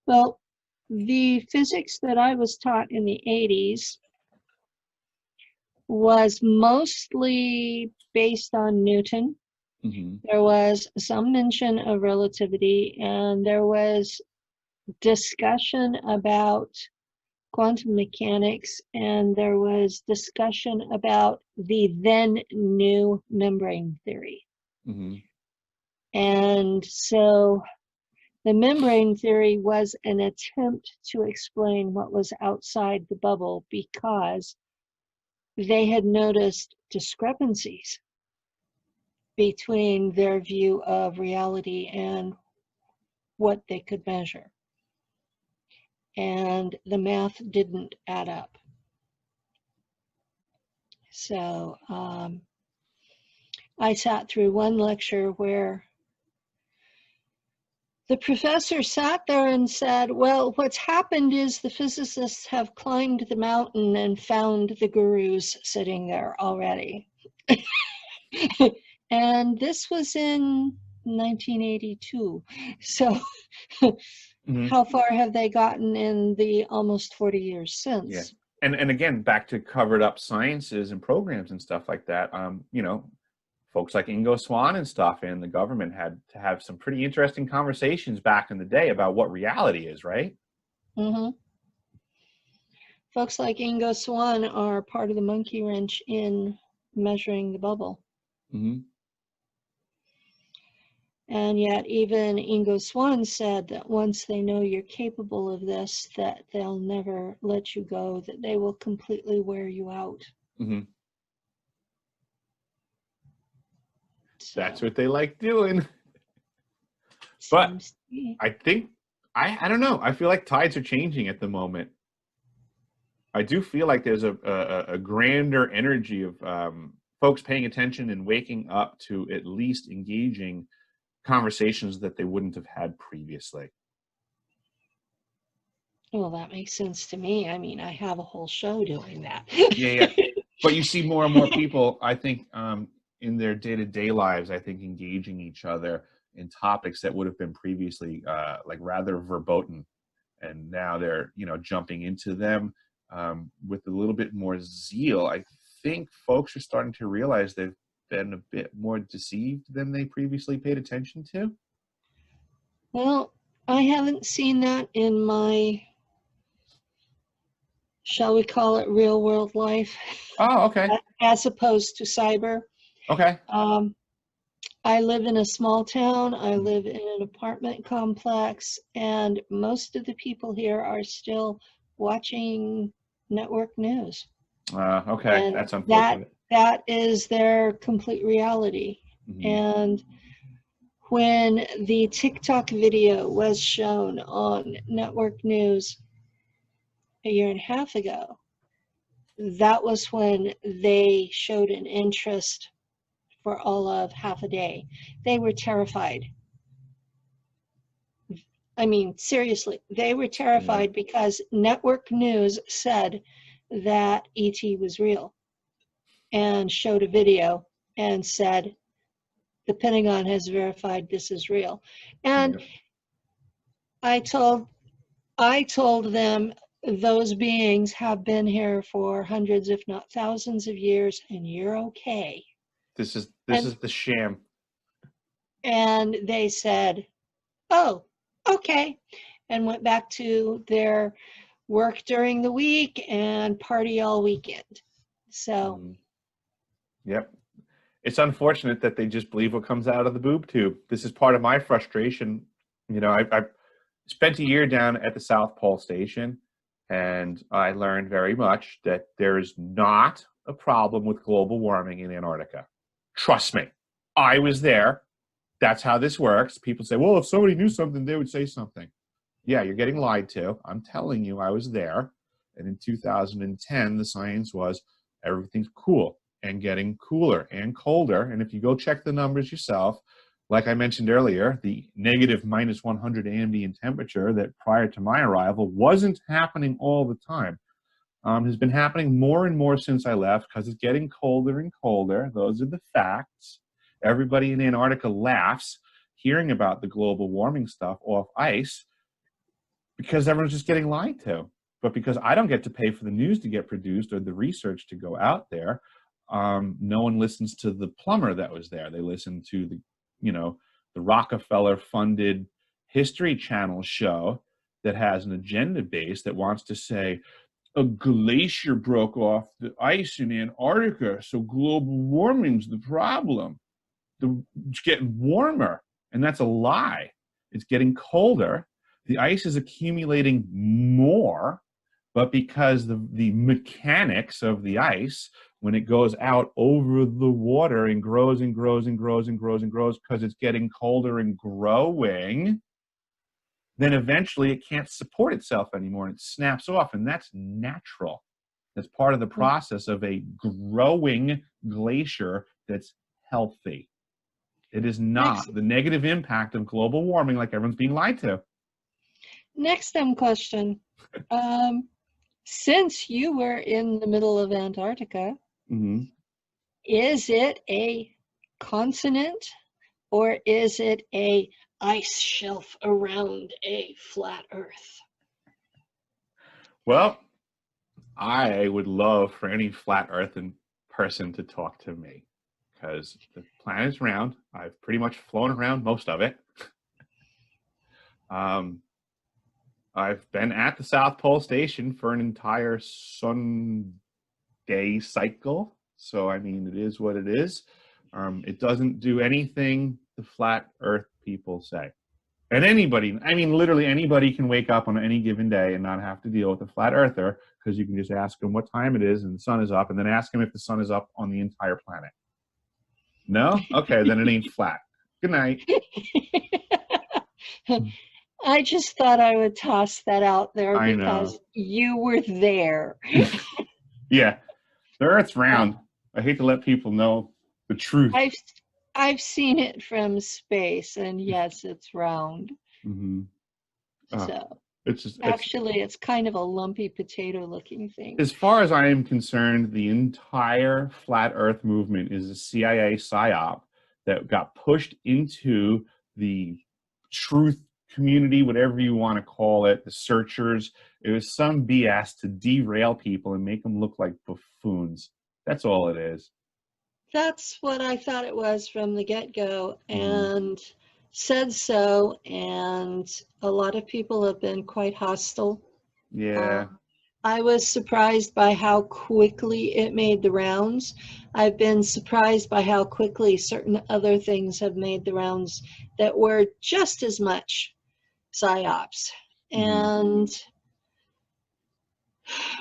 Well, the physics that I was taught in the 80s was mostly based on Newton. There was some mention of relativity, and there was discussion about quantum mechanics, and there was discussion about the then new membrane theory. And so the membrane theory was an attempt to explain what was outside the bubble, because they had noticed discrepancies between their view of reality and what they could measure. And the math didn't add up. So I sat through one lecture where the professor sat there and said, well, what's happened is the physicists have climbed the mountain and found the gurus sitting there already. And this was in 1982. So how far have they gotten in the almost 40 years since? Yeah. And again, back to covered up sciences and programs and stuff like that, folks like Ingo Swann and stuff and the government had to have some pretty interesting conversations back in the day about what reality is, right? Folks like Ingo Swann are part of the monkey wrench in measuring the bubble. And yet even Ingo Swann said that once they know you're capable of this, that they'll never let you go, that they will completely wear you out. Mm-hmm. So, That's what they like doing. But seems to be. I think, I don't know. I feel like tides are changing at the moment. I do feel like there's a grander energy of folks paying attention and waking up to at least engaging conversations that they wouldn't have had previously. Well, that makes sense to me. I mean, I have a whole show doing that. Yeah. But you see more and more people, I think, in their day-to-day lives, I think, engaging each other in topics that would have been previously like rather verboten. And now they're, jumping into them with a little bit more zeal. I think folks are starting to realize they've been a bit more deceived than they previously paid attention to. Well, I haven't seen that in my, shall we call it, real world life, Oh, okay. as opposed to cyber. Okay. I live in a small town. I live in an apartment complex, and most of the people here are still watching network news. Okay. And That's unfortunate. that is their complete reality. Mm-hmm. And when the TikTok video was shown on network news a year and a half ago, that was when they showed an interest for all of half a day. They were terrified. I mean, seriously, they were terrified because network news said that ET was real and showed a video and said, the Pentagon has verified this is real. And I told them those beings have been here for hundreds, if not thousands of years, and you're okay. This is the sham. And they said, oh, okay, and went back to their work during the week and party all weekend. So, Yep. It's unfortunate that they just believe what comes out of the boob tube. This is part of my frustration. I spent a year down at the South Pole Station, and I learned very much that there is not a problem with global warming in Antarctica. Trust me. I was there. That's how this works. People say, well, if somebody knew something, they would say something. Yeah, you're getting lied to. I'm telling you, I was there. And in 2010, the science was everything's cool and getting cooler and colder. And if you go check the numbers yourself, like I mentioned earlier, the negative minus 100 ambient temperature that prior to my arrival wasn't happening all the time, has been happening more and more since I left because it's getting colder and colder. Those are the facts. Everybody in Antarctica laughs hearing about the global warming stuff off ice because everyone's just getting lied to. But because I don't get to pay for the news to get produced or the research to go out there, no one listens to the Plumber that was there. They listen to the Rockefeller-funded History Channel show that has an agenda base that wants to say a glacier broke off the ice in Antarctica, so global warming's the problem. It's getting warmer, and that's a lie. It's getting colder. The ice is accumulating more, but because the mechanics of the ice, when it goes out over the water and grows and grows and grows and grows and grows because it's getting colder and growing, then eventually it can't support itself anymore and it snaps off, and that's natural. That's part of the process of a growing glacier that's healthy. It is not the negative impact of global warming like everyone's being lied to. Next question. Since you were in the middle of Antarctica, is it a continent or is it a ice shelf around a flat Earth? Well, I would love for any flat earthen person to talk to me because the planet's round. I've pretty much flown around most of it. I've been at the South Pole Station for an entire Sunday cycle. So, I mean, it is what it is. It doesn't do anything the flat earth people say. And anybody, I mean, literally anybody can wake up on any given day and not have to deal with a flat earther, because you can just ask them what time it is and the sun is up, and then ask them if the sun is up on the entire planet. No? Okay, then it ain't flat. Good night. I just thought I would toss that out there I because know. you were there. Yeah, the Earth's round. I hate to let people know the truth. I've seen it from space, and yes, it's round. Mm-hmm. So It's just actually, it's kind of a lumpy potato-looking thing. As far as I am concerned, the entire flat Earth movement is a CIA psyop that got pushed into the truth community, whatever you want to call it, the searchers. It was some BS to derail people and make them look like buffoons. That's all it is. That's what I thought it was from the get-go, and said so, and a lot of people have been quite hostile. Yeah. I was surprised by how quickly it made the rounds. I've been surprised by how quickly certain other things have made the rounds that were just as much psyops. And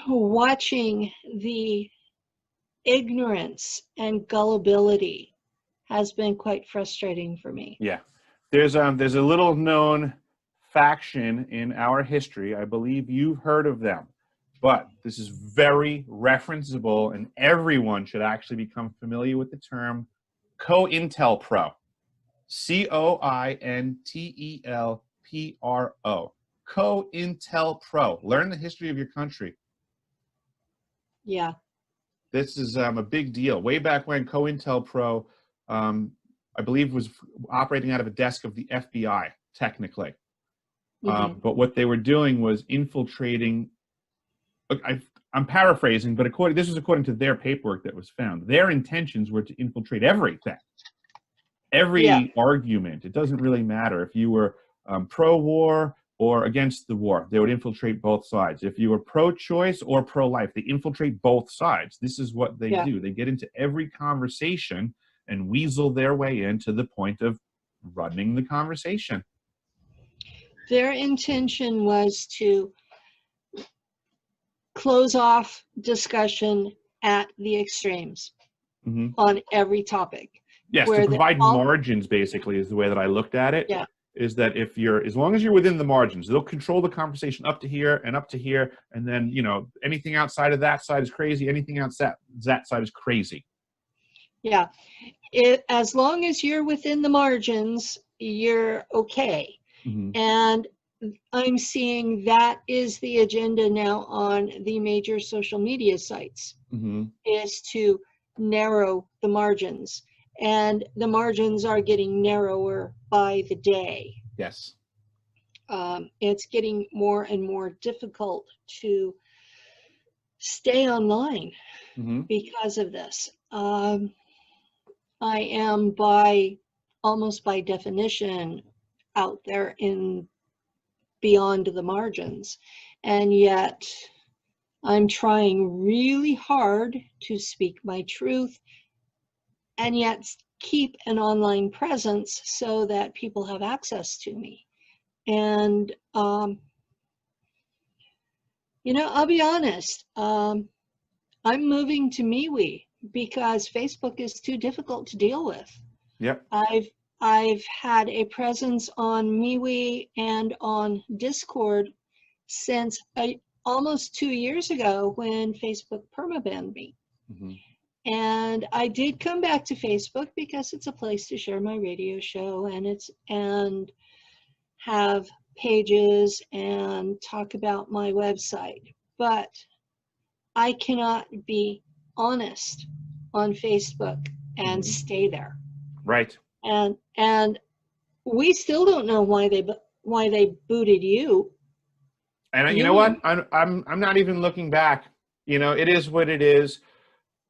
watching the ignorance and gullibility has been quite frustrating for me. Yeah. There's a little known faction in our history. I believe you've heard of them. But this is very referenceable, and everyone should actually become familiar with the term Cointelpro. Cointelpro. Cointelpro. Learn the history of your country. Yeah. This is a big deal. Way back when, Cointelpro, I believe, was operating out of a desk of the FBI, technically. But what they were doing was infiltrating. I'm paraphrasing, but this was according to their paperwork that was found. Their intentions were to infiltrate everything, every argument. It doesn't really matter if you were pro-war or against the war. They would infiltrate both sides. If you were pro-choice or pro-life, they infiltrate both sides. This is what they do. They get into every conversation and weasel their way in to the point of running the conversation. Their intention was to close off discussion at the extremes on every topic. Yes, to provide margins, basically, is the way that I looked at it. Yeah. Is that if you're, as long as you're within the margins, they'll control the conversation up to here and up to here, and then, you know, anything outside of that side is crazy, anything outside that side is crazy. Yeah. As long as you're within the margins, you're okay. And I'm seeing that is the agenda now on the major social media sites, is to narrow the margins. And the margins are getting narrower by the day. Yes. It's getting more and more difficult to stay online because of this. I am almost by definition out there in beyond the margins, and yet I'm trying really hard to speak my truth and yet keep an online presence so that people have access to me. And you know, I'll be honest, I'm moving to MeWe because Facebook is too difficult to deal with. Yep. I've had a presence on MeWe and on Discord since almost 2 years ago when Facebook permabanned me. And I did come back to Facebook because it's a place to share my radio show and have pages and talk about my website. But I cannot be honest on Facebook and stay there. Right. And we still don't know why they booted you. And you know what? I'm not even looking back. You know, it is what it is.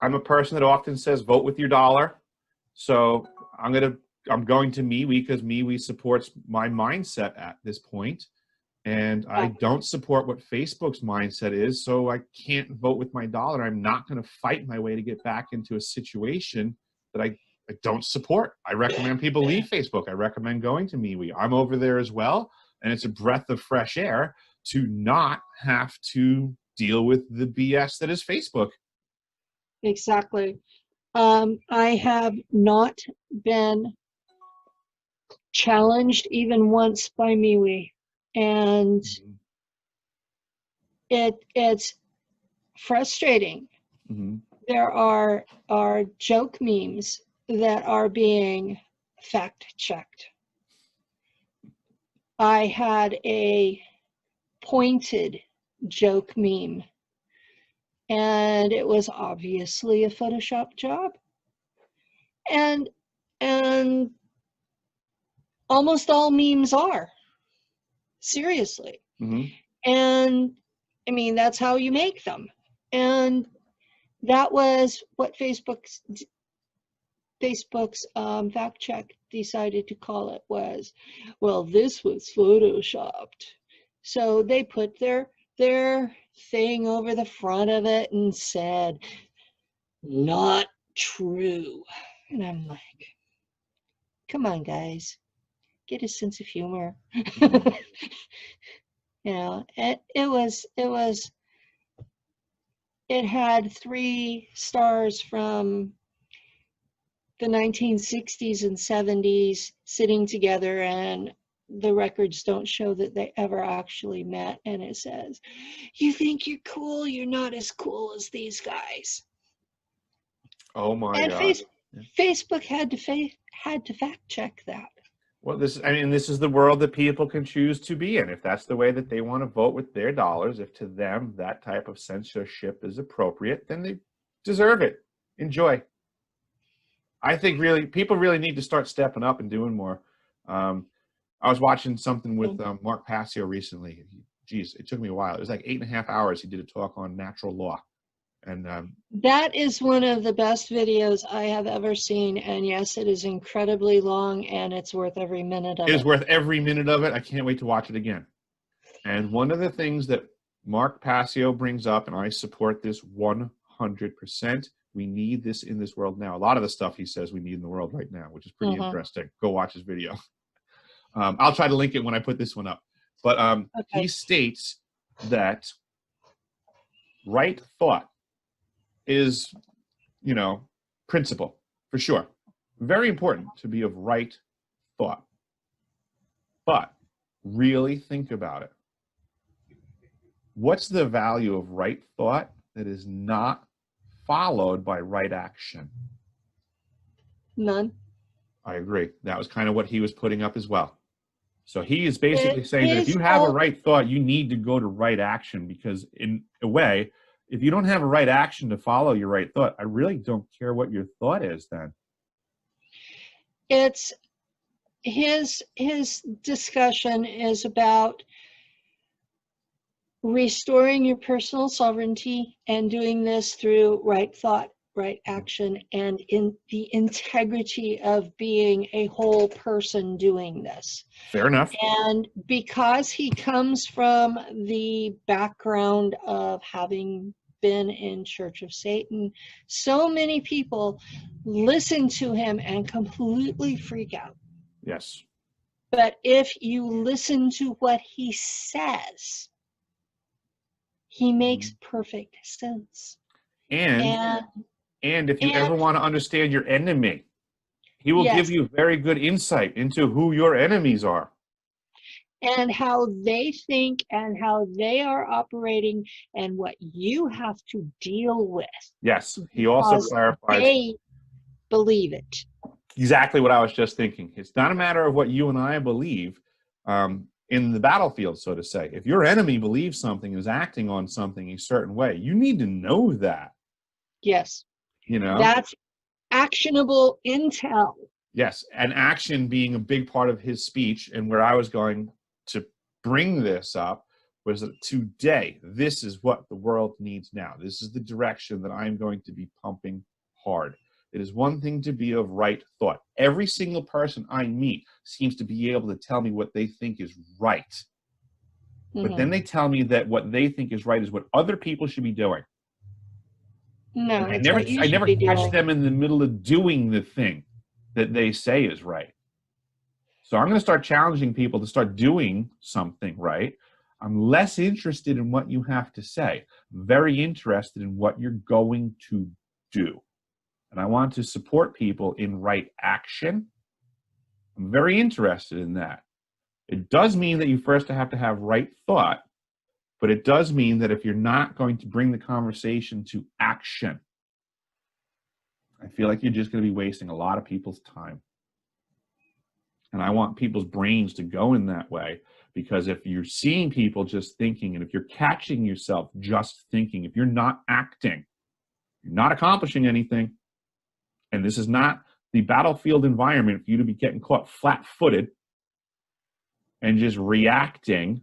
I'm a person that often says vote with your dollar. So I'm going to MeWe because MeWe supports my mindset at this point. And I don't support what Facebook's mindset is, so I can't vote with my dollar. I'm not going to fight my way to get back into a situation that I I don't support. I recommend people leave Facebook. I recommend going to MeWe. I'm over there as well, and it's a breath of fresh air to not have to deal with the BS that is Facebook. Exactly. I have not been challenged even once by MeWe, and it's frustrating. Mm-hmm. There are joke memes that are being fact checked. I had a pointed joke meme, and it was obviously a Photoshop job, and almost all memes are, seriously. Mm-hmm. And I mean, that's how you make them. And that was what Facebook's fact check decided to call it, was, well, this was photoshopped. So they put their thing over the front of it and said, not true. And I'm like, come on, guys, get a sense of humor. You know, it had 3 stars from the 1960s and 70s sitting together, and the records don't show that they ever actually met. And it says, you think you're cool, you're not as cool as these guys. Oh my and God. Facebook had to fact check that. Well, this is the world that people can choose to be in. If that's the way that they want to vote with their dollars, if to them that type of censorship is appropriate, then they deserve it. Enjoy. I think people really need to start stepping up and doing more. I was watching something with Mark Passio recently. Geez, it took me a while. It was like 8.5 hours. He did a talk on natural law. And that is one of the best videos I have ever seen. And yes, it is incredibly long, and it's worth every minute of it. It is worth every minute of it. I can't wait to watch it again. And one of the things that Mark Passio brings up, and I support this 100%, we need this in this world now. A lot of the stuff he says we need in the world right now, which is pretty interesting. Go watch his video. I'll try to link it when I put this one up. But okay. He states that right thought is, principle, for sure. Very important to be of right thought. But really think about it. What's the value of right thought that is not followed by right action? None. I agree. That was kind of what he was putting up as well. So he is basically saying that if you have a right thought, you need to go to right action, because in a way, if you don't have a right action to follow your right thought, I really don't care what your thought is then. It's his discussion is about restoring your personal sovereignty and doing this through right thought, right action, and in the integrity of being a whole person doing this. Fair enough. And because he comes from the background of having been in Church of Satan, so many people listen to him and completely freak out. Yes. But if you listen to what he says, he makes perfect sense. And if you ever want to understand your enemy, he will give you very good insight into who your enemies are. And how they think and how they are operating and what you have to deal with. Yes, he also clarifies. They believe it. Exactly what I was just thinking. It's not a matter of what you and I believe in the battlefield, so to say. If your enemy believes something, is acting on something a certain way, you need to know that. Yes. That's actionable intel. Yes, and action being a big part of his speech, and where I was going to bring this up was that today, this is what the world needs now. This is the direction that I'm going to be pumping hard. It is one thing to be of right thought. Every single person I meet seems to be able to tell me what they think is right. But then they tell me that what they think is right is what other people should be doing. No, I never catch them in the middle of doing the thing. that they say is right. So I'm going to start challenging people to start doing something right. I'm less interested in what you have to say. I'm very interested in what you're going to do. And I want to support people in right action. I'm very interested in that. It does mean that you first have to have right thought, but it does mean that if you're not going to bring the conversation to action, I feel like you're just going to be wasting a lot of people's time. And I want people's brains to go in that way, because if you're seeing people just thinking, and if you're catching yourself just thinking, if you're not acting, you're not accomplishing anything. And this is not the battlefield environment for you to be getting caught flat-footed and just reacting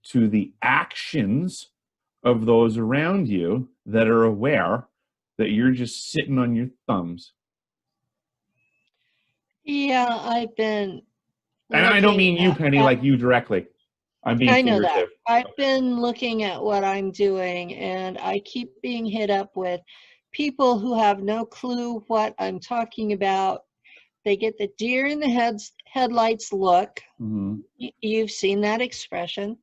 to the actions of those around you that are aware that you're just sitting on your thumbs. Yeah, I've been. And I don't mean you, Penny, like you directly. I'm being figurative. I know that. I've been looking at what I'm doing, and I keep being hit up with people who have no clue what I'm talking about. They get the deer in the headlights look. Mm-hmm. You've seen that expression.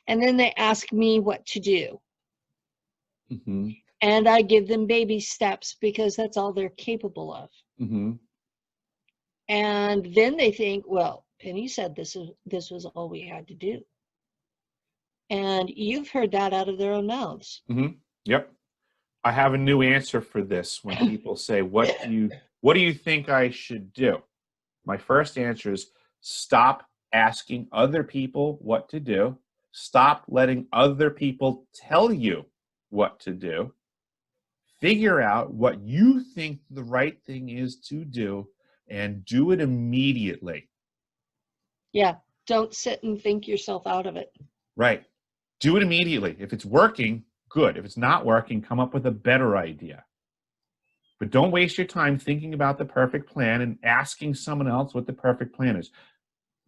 And then they ask me what to do. Mm-hmm. And I give them baby steps because that's all they're capable of. Mm-hmm. And then they think, well, Penny said this was all we had to do. And you've heard that out of their own mouths. Mm-hmm. Yep. I have a new answer for this when people say, what do you think I should do? My first answer is stop asking other people what to do. Stop letting other people tell you what to do. Figure out what you think the right thing is to do and do it immediately. Yeah, don't sit and think yourself out of it. Right. Do it immediately. If it's working, good. If it's not working, come up with a better idea. But don't waste your time thinking about the perfect plan and asking someone else what the perfect plan is.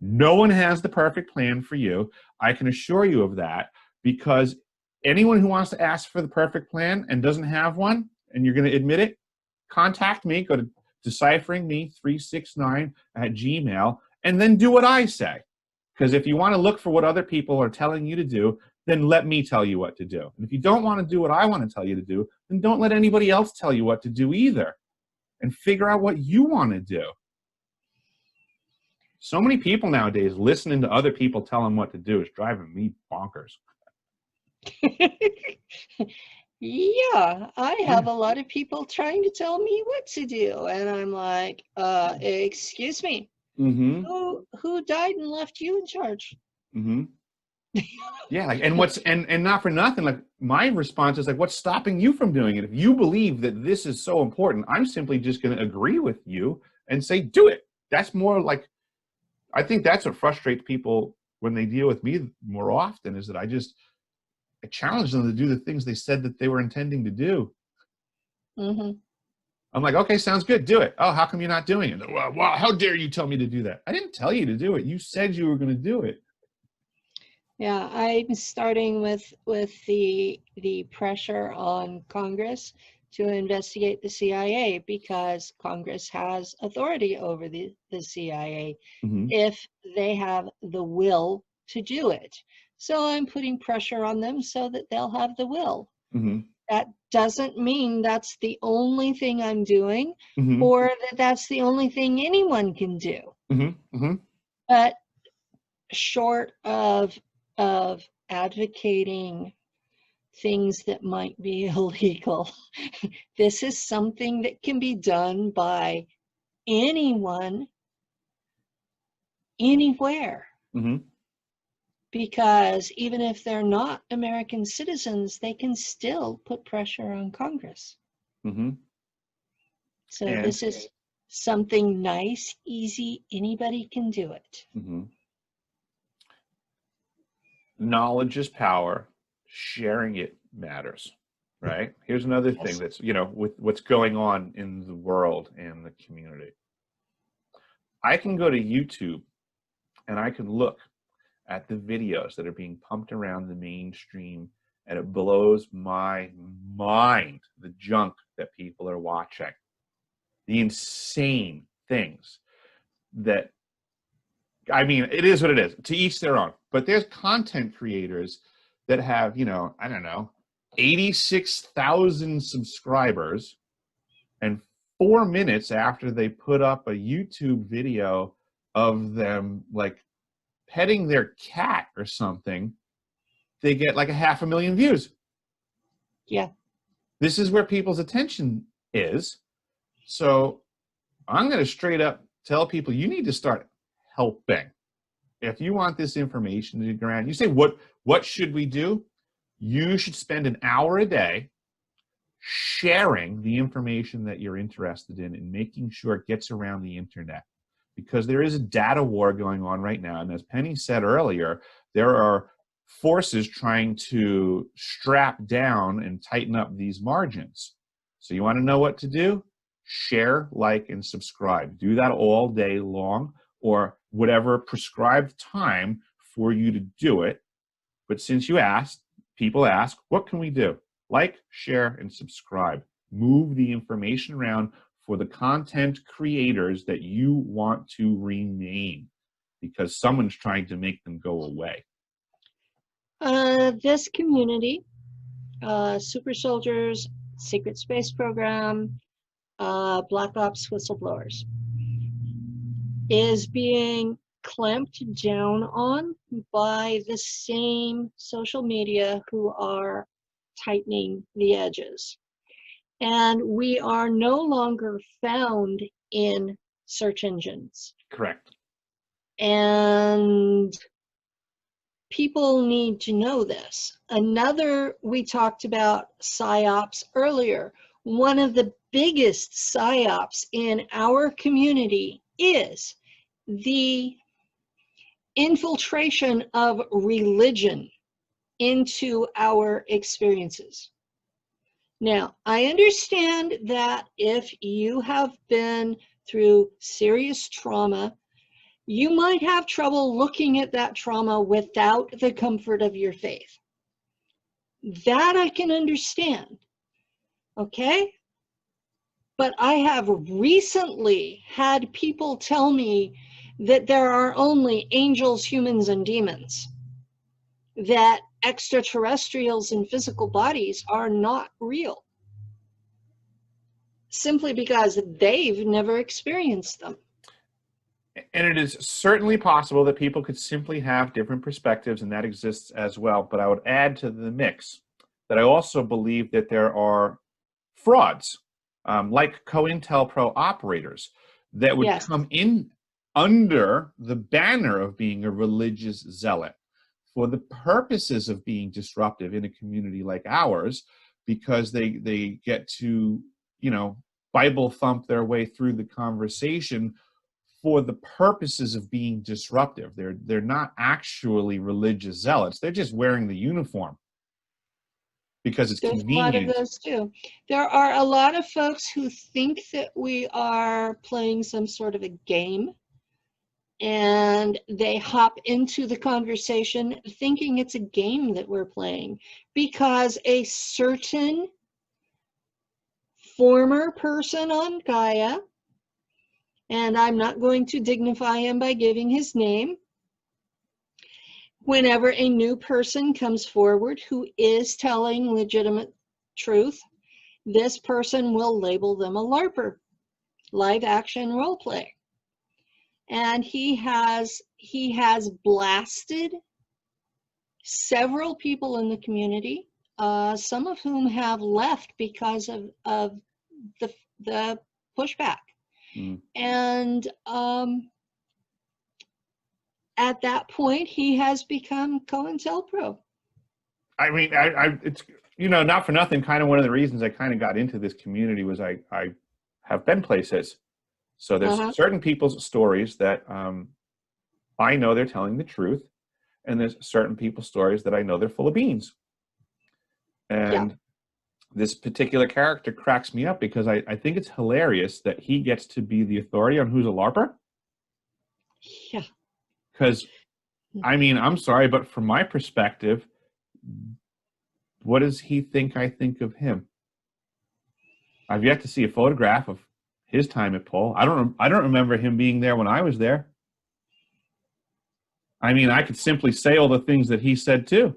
No one has the perfect plan for you. I can assure you of that, because anyone who wants to ask for the perfect plan and doesn't have one, and you're going to admit it, contact me. Go to decipheringme369@gmail, and then do what I say. Because if you want to look for what other people are telling you to do, then let me tell you what to do. And if you don't want to do what I want to tell you to do, then don't let anybody else tell you what to do either. And figure out what you want to do. So many people nowadays listening to other people tell them what to do is driving me bonkers. Yeah, I have a lot of people trying to tell me what to do. And I'm like, excuse me, Mm-hmm. who died and left you in charge? Mm-hmm. Yeah, like, and not for nothing, like my response is like, what's stopping you from doing it? If you believe that this is so important, I'm simply just going to agree with you and say, do it. That's more like, I think that's what frustrates people when they deal with me more often, is that I challenge them to do the things they said that they were intending to do. Mm-hmm. I'm like, okay, sounds good. Do it. Oh, how come you're not doing it? Well, how dare you tell me to do that? I didn't tell you to do it. You said you were going to do it. Yeah, I'm starting with the pressure on Congress to investigate the CIA, because Congress has authority over the CIA Mm-hmm. if they have the will to do it. So I'm putting pressure on them so that they'll have the will. Mm-hmm. That doesn't mean that's the only thing I'm doing, Mm-hmm. or that that's the only thing anyone can do. Mm-hmm. Mm-hmm. But short of advocating things that might be illegal, this is something that can be done by anyone, anywhere. Mm-hmm. Because even if they're not American citizens, they can still put pressure on Congress. Mm-hmm. So this is something nice, easy, anybody can do it. Mm-hmm. Knowledge is power. Sharing it matters, right? Here's another thing that's, with what's going on in the world and the community. I can go to YouTube and I can look at the videos that are being pumped around the mainstream, and it blows my mind, the junk that people are watching, the insane things that, I mean, it is what it is. To each their own. But there's content creators that have, you know, I don't know, 86,000 subscribers, and 4 minutes after they put up a YouTube video of them like petting their cat or something, they get like 500,000 views. Yeah. This is where people's attention is. So I'm going to straight up tell people, you need to start helping. If you want this information to go around, you say, what should we do? You should spend an hour a day sharing the information that you're interested in and making sure it gets around the internet. Because there is a data war going on right now. And as Penny said earlier, there are forces trying to strap down and tighten up these margins. So you want to know what to do? Share, like, and subscribe. Do that all day long, or whatever prescribed time for you to do it. But since you asked, people ask, what can we do? Like, share, and subscribe. Move the information around for the content creators that you want to remain, because someone's trying to make them go away. This community, Super Soldiers, Secret Space Program, Black Ops Whistleblowers, is being clamped down on by the same social media who are tightening the edges. And we are no longer found in search engines. Correct. And people need to know this. We talked about PSYOPs earlier. One of the biggest PSYOPs in our community is the infiltration of religion into our experiences. Now, I understand that if you have been through serious trauma, you might have trouble looking at that trauma without the comfort of your faith. That I can understand, okay? But I have recently had people tell me that there are only angels, humans, and demons, that extraterrestrials in physical bodies are not real, simply because they've never experienced them. And it is certainly possible that people could simply have different perspectives, and that exists as well. But I would add to the mix that I also believe that there are frauds, like Cointelpro operators, that would come in under the banner of being a religious zealot for the purposes of being disruptive in a community like ours, because they get to, you know, Bible thump their way through the conversation for the purposes of being disruptive. They're not actually religious zealots. They're just wearing the uniform because it's convenient. There's a lot of those too. There are a lot of folks who think that we are playing some sort of a game, and they hop into the conversation thinking it's a game that we're playing because a certain former person on Gaia, and I'm not going to dignify him by giving his name, whenever a new person comes forward who is telling legitimate truth, this person will label them a LARPer, live action role play. And he has blasted several people in the community, some of whom have left because of the pushback. And at that point, he has become Cointelpro. I mean, it's, you know, not for nothing, kind of one of the reasons I kind of got into this community was I have been places. So there's certain people's stories that I know they're telling the truth, and there's certain people's stories that I know they're full of beans. And this particular character cracks me up because I think it's hilarious that he gets to be the authority on who's a LARPer. Yeah. Because, I mean, I'm sorry, but from my perspective, what does he think I think of him? I've yet to see a photograph of his time at Pole. I don't remember him being there when I was there. I mean, I could simply say all the things that he said too.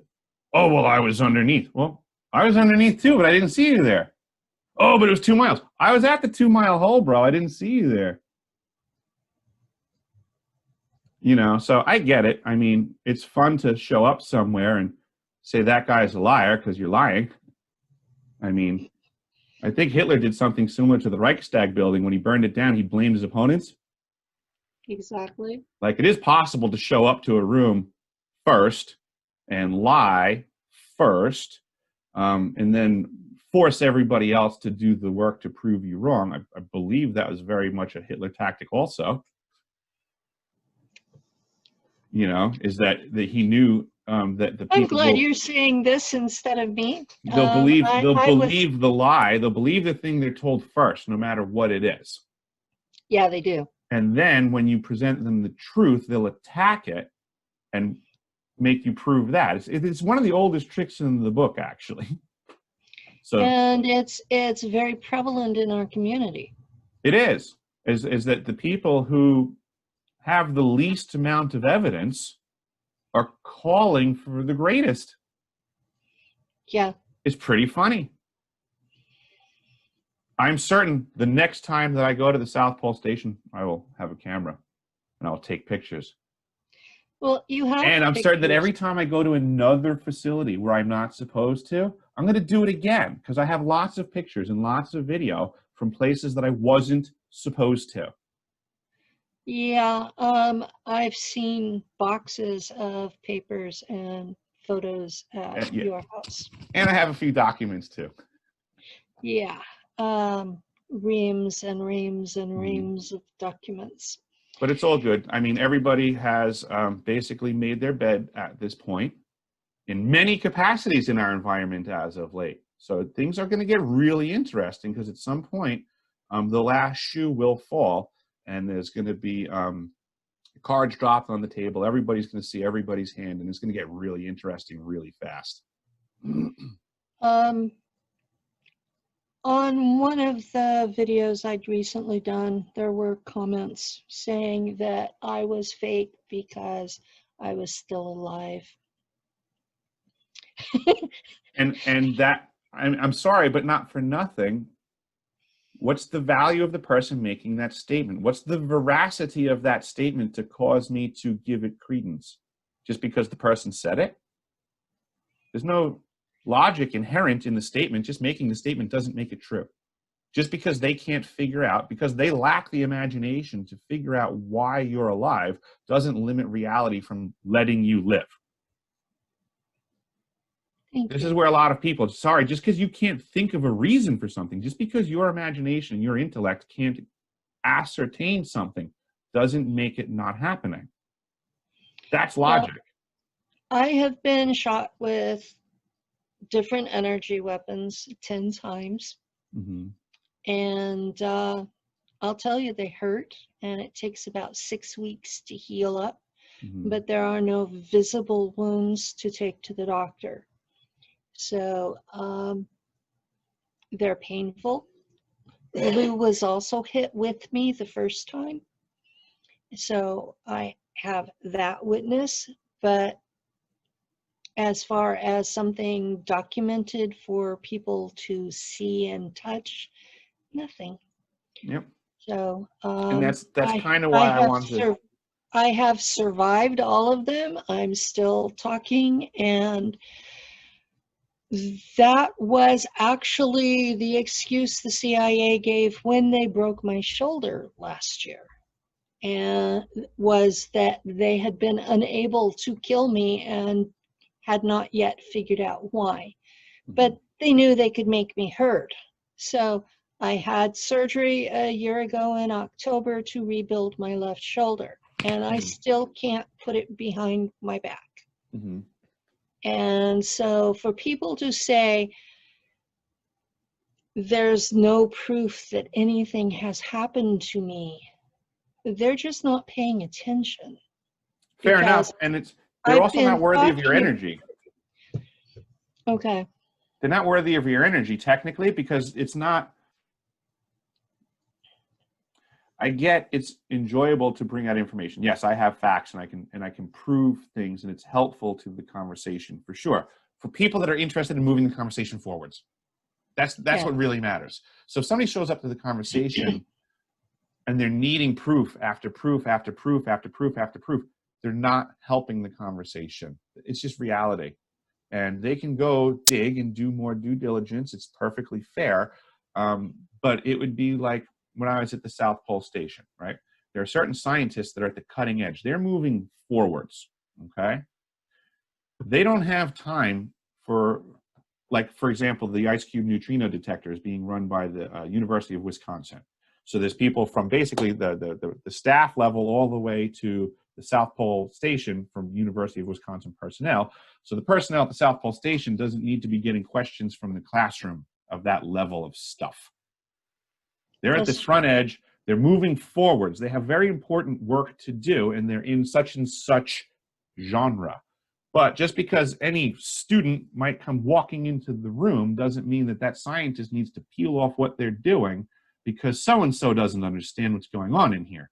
Oh, well, I was underneath. Well, I was underneath too, but I didn't see you there. Oh, but it was 2 miles. I was at the 2 mile hole, bro. I didn't see you there. You know, so I get it. I mean, it's fun to show up somewhere and say that guy's a liar because you're lying. I mean, I think Hitler did something similar to the Reichstag building. When he burned it down, he blamed his opponents. Exactly. Like, it is possible to show up to a room first and lie first, and then force everybody else to do the work to prove you wrong. I believe that was very much a Hitler tactic also. You know, is that he knew that the people. I'm glad you're saying this instead of me. They'll believe the lie. They'll believe the thing they're told first, no matter what it is. Yeah, they do. And then when you present them the truth, they'll attack it and make you prove that. It's one of the oldest tricks in the book, actually. So, and it's very prevalent in our community. It is that the people who have the least amount of evidence are calling for the greatest. Yeah. It's pretty funny. I'm certain the next time that I go to the South Pole Station, I will have a camera and I'll take pictures. Well, you have. And I'm certain that every time I go to another facility where I'm not supposed to, I'm going to do it again because I have lots of pictures and lots of video from places that I wasn't supposed to. Yeah, I've seen boxes of papers and photos at your house. And I have a few documents too. Yeah, reams and reams and reams of documents. But it's all good. I mean, everybody has basically made their bed at this point in many capacities in our environment as of late. So things are going to get really interesting because at some point, the last shoe will fall. And there's going to be cards dropped on the table. Everybody's going to see everybody's hand, and it's going to get really interesting really fast. On one of the videos I'd recently done, there were comments saying that I was fake because I was still alive. and that, I'm sorry, but not for nothing. What's the value of the person making that statement? What's the veracity of that statement to cause me to give it credence? Just because the person said it? There's no logic inherent in the statement. Just making the statement doesn't make it true. Just because they can't figure out, because they lack the imagination to figure out why you're alive, doesn't limit reality from letting you live. This is where a lot of people, sorry, just because you can't think of a reason for something, just because your imagination, your intellect can't ascertain something, doesn't make it not happening. That's logic. I have been shot with different energy weapons 10 times. And I'll tell you, they hurt, and it takes about 6 weeks to heal up. But there are no visible wounds to take to the doctor. So they're painful. Lou was also hit with me the first time. So I have that witness. But as far as something documented for people to see and touch, nothing. Yep. So and that's kind of why I wanted to. I have survived all of them. I'm still talking, and that was actually the excuse the CIA gave when they broke my shoulder last year, and was that they had been unable to kill me and had not yet figured out why. But they knew they could make me hurt. So I had surgery a year ago in October to rebuild my left shoulder, and I still can't put it behind my back. And so for people to say there's no proof that anything has happened to me, they're just not paying attention. Fair enough. And they're also not worthy of your energy. Okay. They're not worthy of your energy, technically, because it's not. I get it's enjoyable to bring out information. Yes, I have facts and I can prove things, and it's helpful to the conversation for sure. For people that are interested in moving the conversation forwards. That's what really matters. So if somebody shows up to the conversation and they're needing proof after proof after proof after proof after proof, they're not helping the conversation. It's just reality. And they can go dig and do more due diligence. It's perfectly fair. But it would be like when I was at the South Pole Station, right? There are certain scientists that are at the cutting edge. They're moving forwards, okay? They don't have time for, like, for example, the ice cube neutrino detector is being run by the University of Wisconsin. So there's people from basically the staff level all the way to the South Pole Station from University of Wisconsin personnel. So the personnel at the South Pole Station doesn't need to be getting questions from the classroom of that level of stuff. They're at the front edge. They're moving forwards. They have very important work to do, and they're in such and such genre. But just because any student might come walking into the room doesn't mean that that scientist needs to peel off what they're doing because so-and-so doesn't understand what's going on in here.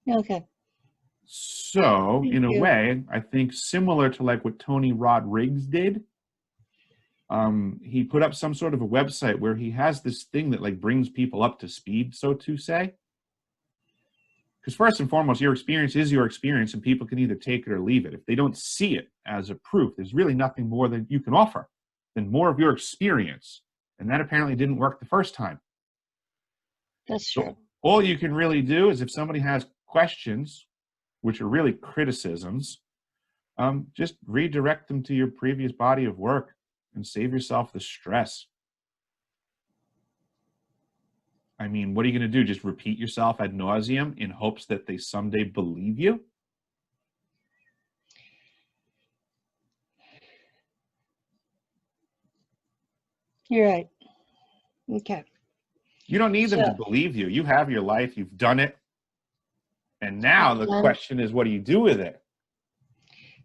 Okay. So, in a way, I think similar to like what Tony Rodriguez did, he put up some sort of a website where he has this thing that like brings people up to speed, so to say. Because first and foremost, your experience is your experience, and people can either take it or leave it. If they don't see it as a proof, there's really nothing more that you can offer than more of your experience. And that apparently didn't work the first time. That's true. So all you can really do is if somebody has questions, which are really criticisms, just redirect them to your previous body of work and save yourself the stress. I mean, what are you going to do? Just repeat yourself ad nauseum in hopes that they someday believe you? You're right. Okay. You don't need them to believe you. You have your life. You've done it. And now the question is, what do you do with it?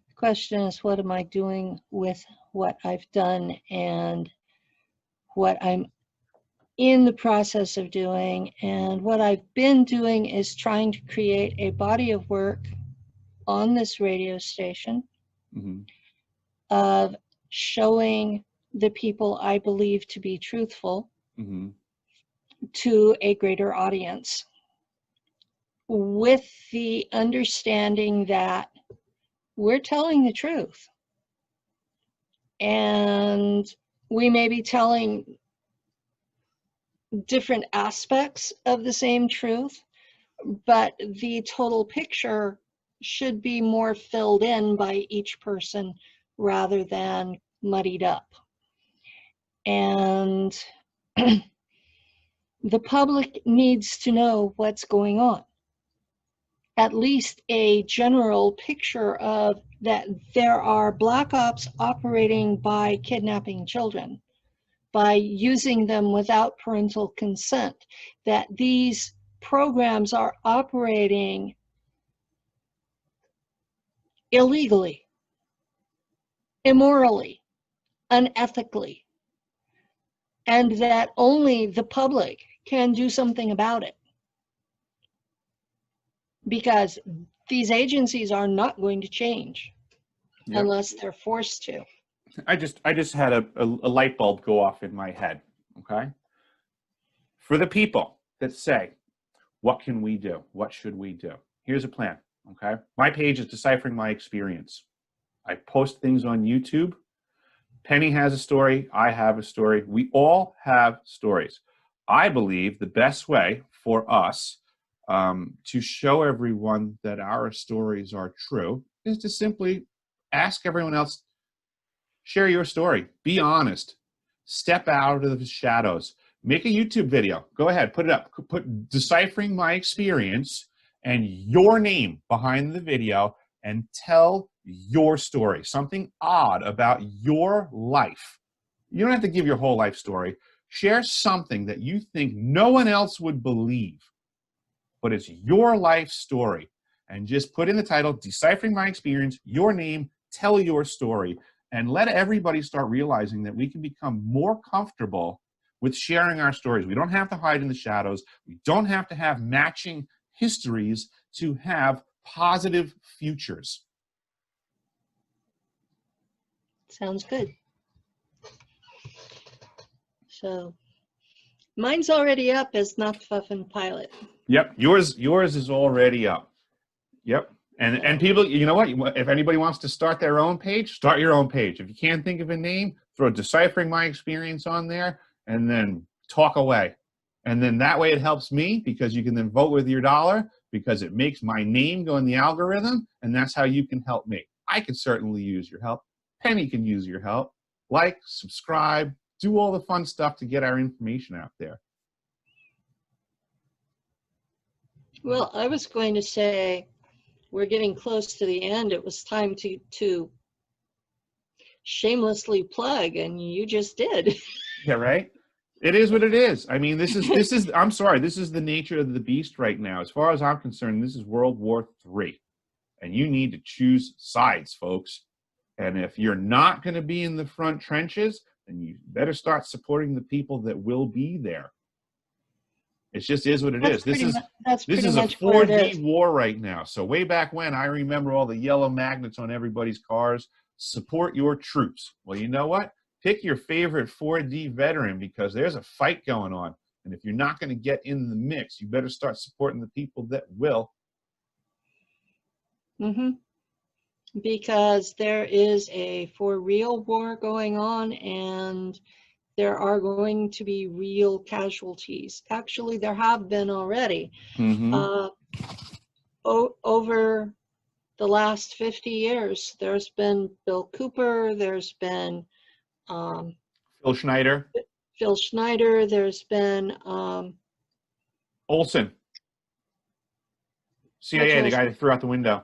The question is, what am I doing with what I've done and what I'm in the process of doing? And what I've been doing is trying to create a body of work on this radio station of showing the people I believe to be truthful to a greater audience, with the understanding that we're telling the truth. And we may be telling different aspects of the same truth, but the total picture should be more filled in by each person rather than muddied up. And the public needs to know what's going on. At least a general picture of that there are black ops operating by kidnapping children, by using them without parental consent, that these programs are operating illegally, immorally, unethically, and that only the public can do something about it. Because these agencies are not going to change unless they're forced to. I just had a light bulb go off in my head, okay? For the people that say, what can we do? What should we do? Here's a plan, okay? My page is Deciphering My Experience. I post things on YouTube. Penny has a story. I have a story. We all have stories. I believe the best way for us to show everyone that our stories are true is to simply ask everyone else, share your story, be honest, step out of the shadows, make a YouTube video, go ahead, put it up, put Deciphering My Experience and your name behind the video and tell your story, something odd about your life. You don't have to give your whole life story. Share something that you think no one else would believe, but it's your life story. And just put in the title, Deciphering My Experience, your name, tell your story, and let everybody start realizing that we can become more comfortable with sharing our stories. We don't have to hide in the shadows. We don't have to have matching histories to have positive futures. Sounds good. So mine's already up as Nacht Waffen Pilot. Yep, yours is already up. Yep. And people, you know what? If anybody wants to start their own page, start your own page. If you can't think of a name, throw Deciphering My Experience on there and then talk away. And then that way it helps me because you can then vote with your dollar because it makes my name go in the algorithm, and that's how you can help me. I can certainly use your help. Penny can use your help. Like, subscribe, do all the fun stuff to get our information out there. Well, I was going to say, we're getting close to the end. It was time to shamelessly plug, and you just did. Yeah, right? It is what it is. I mean, this is I'm sorry, this is the nature of the beast right now. As far as I'm concerned, this is World War III. And you need to choose sides, folks. And if you're not going to be in the front trenches, then you better start supporting the people that will be there. It just is what it is. This is a 4D war right now. So way back when, I remember all the yellow magnets on everybody's cars. Support your troops. Well, you know what? Pick your favorite 4D veteran because there's a fight going on. And if you're not going to get in the mix, you better start supporting the people that will. Mm-hmm. Because there is a for real war going on, and there are going to be real casualties. Actually, there have been already. Mm-hmm. Over the last 50 years, there's been Bill Cooper, there's been Phil Schneider. There's been Olson. CIA, the guy that threw out the window.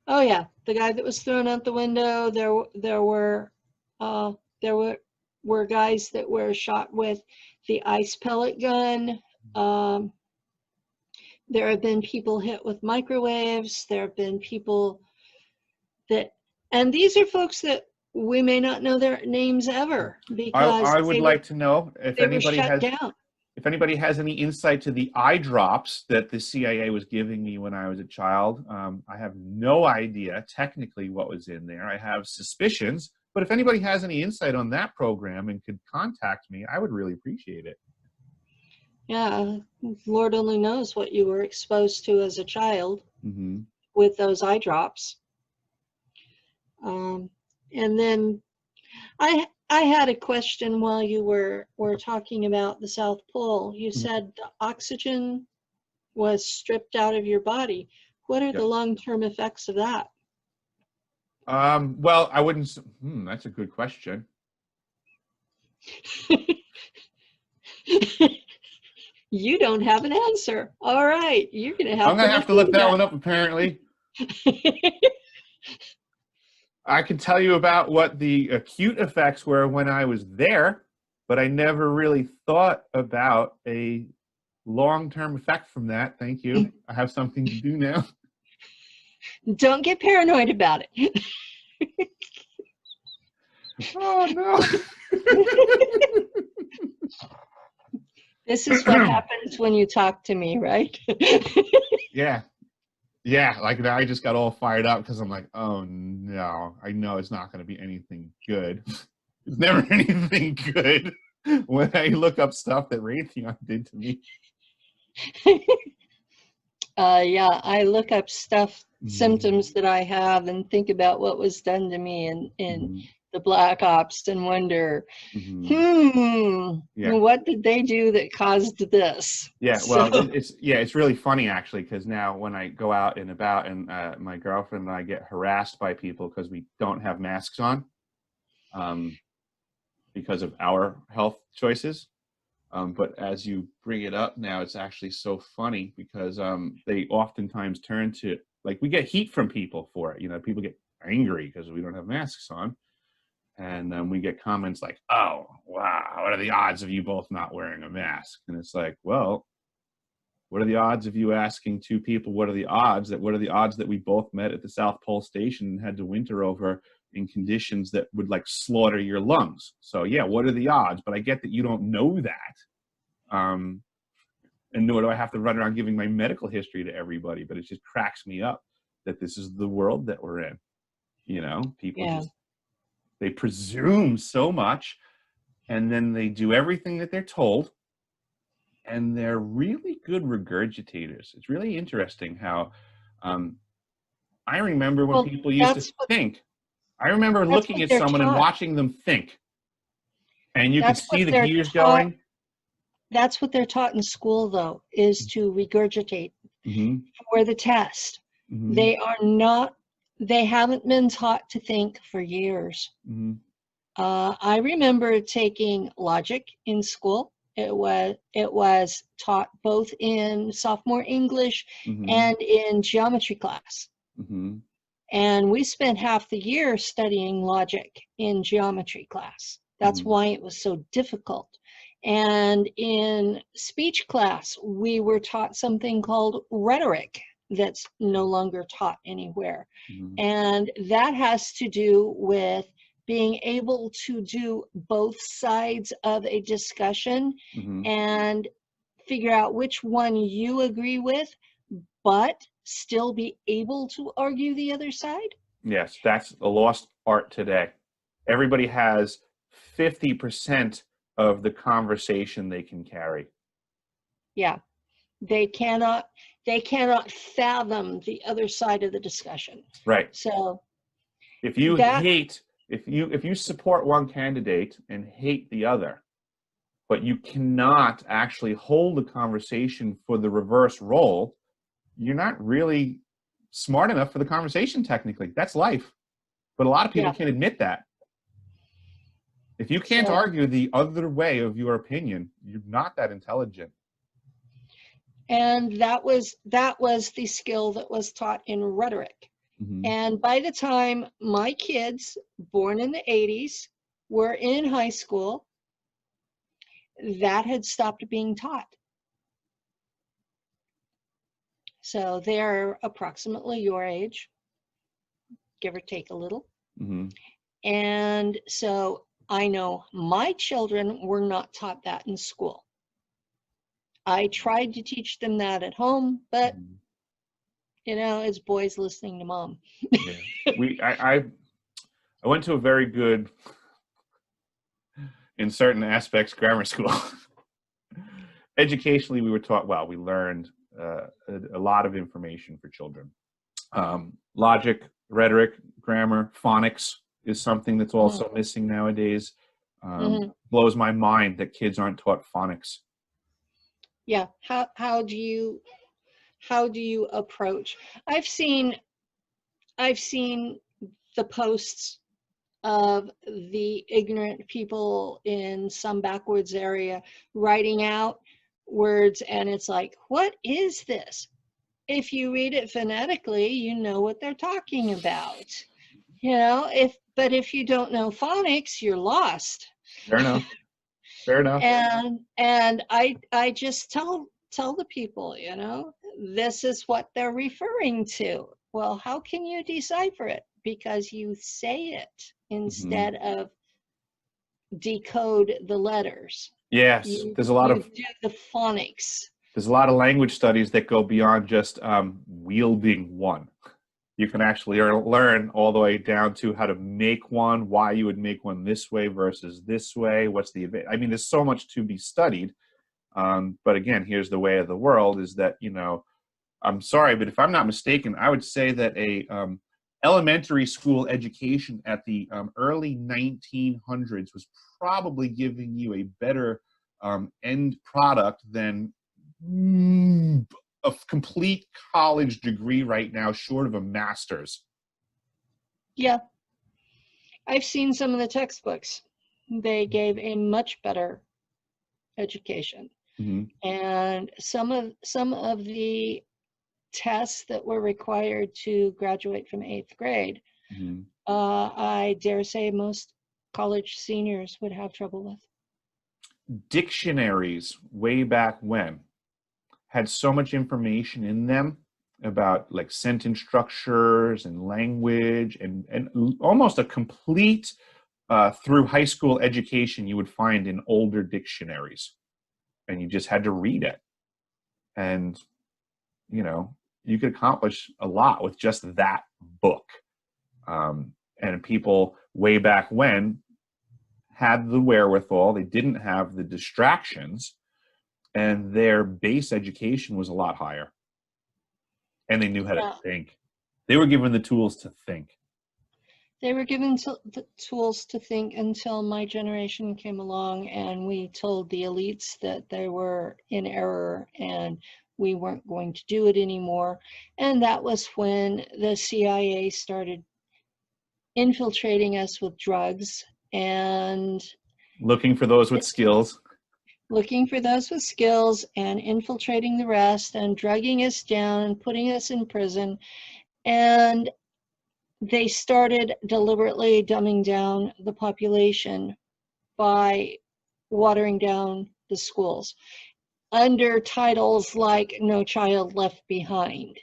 Oh yeah, the guy that was thrown out the window. There were guys that were shot with the ice pellet gun. There have been people hit with microwaves. There have been people and these are folks that we may not know their names ever because I would like to know if anybody were shut down. If anybody has any insight to the eye drops that the CIA was giving me when I was a child. I have no idea technically what was in there. I have suspicions, but if anybody has any insight on that program and could contact me, I would really appreciate it. Yeah, Lord only knows what you were exposed to as a child with those eye drops. And then I had a question while you were talking about the South Pole. You said the oxygen was stripped out of your body. What are the long-term effects of that? Well, I wouldn't. That's a good question. You don't have an answer. All right, you're gonna have. I'm gonna have to look that one up. Apparently. I can tell you about what the acute effects were when I was there, but I never really thought about a long-term effect from that. Thank you. I have something to do now. Don't get paranoid about it. Oh, no. This is what happens when you talk to me, right? Yeah. Yeah, like I just got all fired up because I'm like, oh no, I know it's not going to be anything good. It's never anything good when I look up stuff that Raytheon did to me. Yeah, I look up stuff, symptoms that I have, and think about what was done to me in the Black Ops and wonder, what did they do that caused this? Yeah, well, it's really funny actually, because now when I go out and about and my girlfriend and I get harassed by people because we don't have masks on because of our health choices. But as you bring it up now, it's actually so funny because they oftentimes turn to, like, we get heat from people for it. You know, people get angry because we don't have masks on. And we get comments like, oh, wow, what are the odds of you both not wearing a mask? And it's like, well, What are the odds of you asking two people, what are the odds that we both met at the South Pole Station and had to winter over in conditions that would like slaughter your lungs? So yeah, what are the odds? But I get that you don't know that. And nor do I have to run around giving my medical history to everybody, but it just cracks me up that this is the world that we're in. You know, people just, they presume so much, and then they do everything that they're told. And they're really good regurgitators. It's really interesting how I remember when people used to think. I remember looking at someone and watching them think. And you could see the gears going. That's what they're taught in school, though, is to regurgitate for the test. They are not, they haven't been taught to think for years. I remember taking logic in school. It was taught both in sophomore English and in geometry class. And we spent half the year studying logic in geometry class. That's why it was so difficult. And in speech class, we were taught something called rhetoric that's no longer taught anywhere. And that has to do with being able to do both sides of a discussion and figure out which one you agree with, but still be able to argue the other side. Yes, that's a lost art today. Everybody has 50% of the conversation they can carry. Yeah, they cannot fathom the other side of the discussion. Right. So if you hate, if you support one candidate and hate the other, but you cannot actually hold a conversation for the reverse role, you're not really smart enough for the conversation technically. That's life. But a lot of people can't admit that. If you can't argue the other way of your opinion, you're not that intelligent. And that was the skill that was taught in rhetoric. And by the time my kids, born in the 80s, were in high school, that had stopped being taught. So they're approximately your age, give or take a little. And so I know my children were not taught that in school. I tried to teach them that at home, but you know, it's boys listening to mom. I went to a very good, in certain aspects, grammar school. Educationally, we were taught well. We learned a lot of information for children. Logic, rhetoric, grammar, phonics is something that's also missing nowadays. Blows my mind that kids aren't taught phonics. Yeah, how do you approach? I've seen the posts of the ignorant people in some backwoods area writing out words, and it's like, what is this? If you read it phonetically, you know what they're talking about. You know, but if you don't know phonics, you're lost. Fair enough. Fair enough. And I just tell the people, you know, this is what they're referring to. Well, how can you decipher it? Because you say it instead of decode the letters. Yes, there's a lot of do the phonics. There's a lot of language studies that go beyond just wielding one. You can actually learn all the way down to how to make one, why you would make one this way versus this way. I mean, there's so much to be studied. But again, here's the way of the world is that, you know, I'm sorry, but if I'm not mistaken, I would say that a elementary school education at the early 1900s was probably giving you a better end product than a complete college degree right now, short of a master's. Yeah. I've seen some of the textbooks. They gave a much better education. And some of the tests that were required to graduate from 8th grade, I dare say most college seniors would have trouble with. Dictionaries way back when had so much information in them about like sentence structures and language and almost a complete through high school education you would find in older dictionaries, and you just had to read it. And, you know, you could accomplish a lot with just that book. And people way back when had the wherewithal, they didn't have the distractions, and their base education was a lot higher. And they knew how to think. They were given the tools to think. They were given the tools to think until my generation came along and we told the elites that they were in error and we weren't going to do it anymore. And that was when the CIA started infiltrating us with drugs and looking for those with skills. Looking for those with skills and infiltrating the rest and drugging us down and putting us in prison. And they started deliberately dumbing down the population by watering down the schools under titles like No Child Left Behind.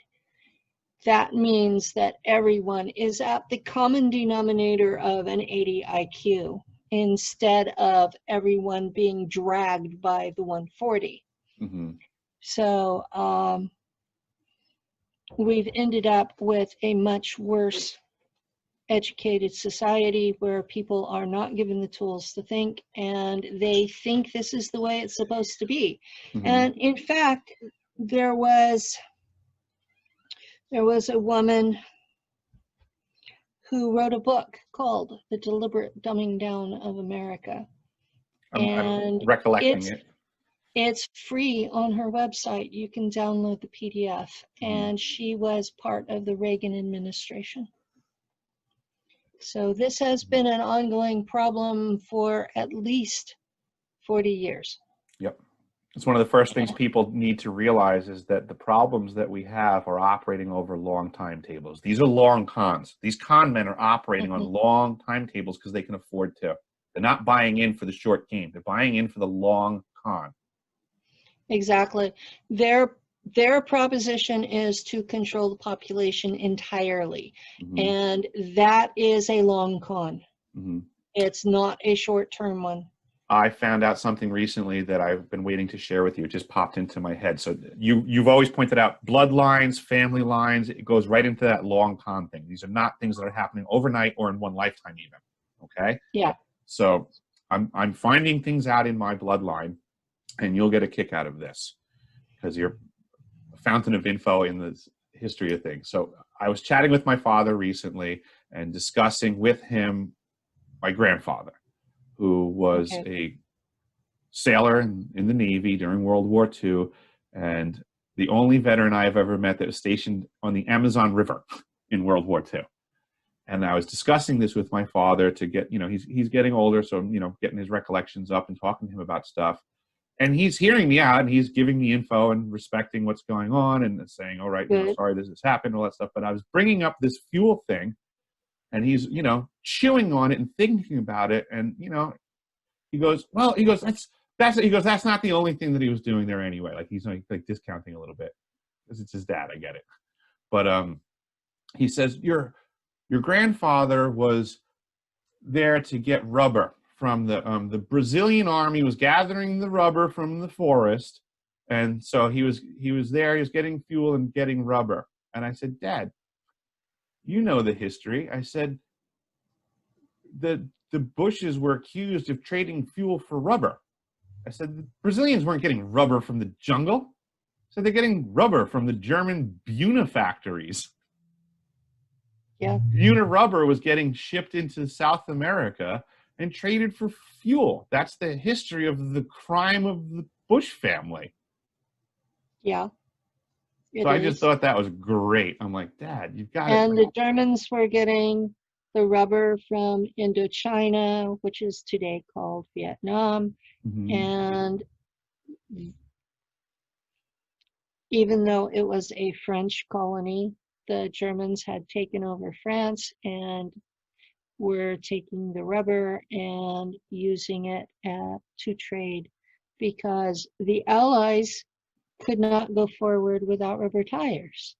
That means that everyone is at the common denominator of an 80 IQ instead of everyone being dragged by the 140. Mm-hmm. So we've ended up with a much worse educated society where people are not given the tools to think, and they think this is the way it's supposed to be. Mm-hmm. And in fact, there was a woman who wrote a book called The Deliberate Dumbing Down of America. I'm recollecting it. It's free on her website. You can download the PDF. Mm-hmm. And she was part of the Reagan administration. So this has been an ongoing problem for at least 40 years. Yep. It's one of the first things people need to realize is that the problems that we have are operating over long timetables. These are long cons. These con men are operating mm-hmm. on long timetables because they can afford to. They're not buying in for the short game. They're buying in for the long con. Exactly. Their proposition is to control the population entirely. Mm-hmm. And that is a long con. Mm-hmm. It's not a short-term one. I found out something recently that I've been waiting to share with you. It just popped into my head. So you've always pointed out bloodlines, family lines. It goes right into that long con thing. These are not things that are happening overnight or in one lifetime even. Okay? Yeah. So I'm finding things out in my bloodline, and you'll get a kick out of this because you're a fountain of info in the history of things. So I was chatting with my father recently and discussing with him my grandfather, who was a sailor in the Navy during World War II, and the only veteran I've ever met that was stationed on the Amazon River in World War II. And I was discussing this with my father to get, he's getting older, so, getting his recollections up and talking to him about stuff. And he's hearing me out, and he's giving me info and respecting what's going on and saying, all right, sorry this has happened, all that stuff. But I was bringing up this fuel thing, and he's, chewing on it and thinking about it. And, he goes, that's not the only thing that he was doing there anyway. Like he's like discounting a little bit because it's his dad. I get it. But he says, your grandfather was there to get rubber from the Brazilian army was gathering the rubber from the forest. And so he was there, he was getting fuel and getting rubber. And I said, Dad, you know the history. I said, the Bushes were accused of trading fuel for rubber. I said, the Brazilians weren't getting rubber from the jungle. I said, they're getting rubber from the German Buna factories. Yeah. Buna rubber was getting shipped into South America and traded for fuel. That's the history of the crime of the Bush family. Yeah. So I just thought that was great. I'm like, Dad, you've got it. And the Germans were getting the rubber from Indochina, which is today called Vietnam. Mm-hmm. And even though it was a French colony, the Germans had taken over France and were taking the rubber and using it to trade, because the Allies could not go forward without rubber tires.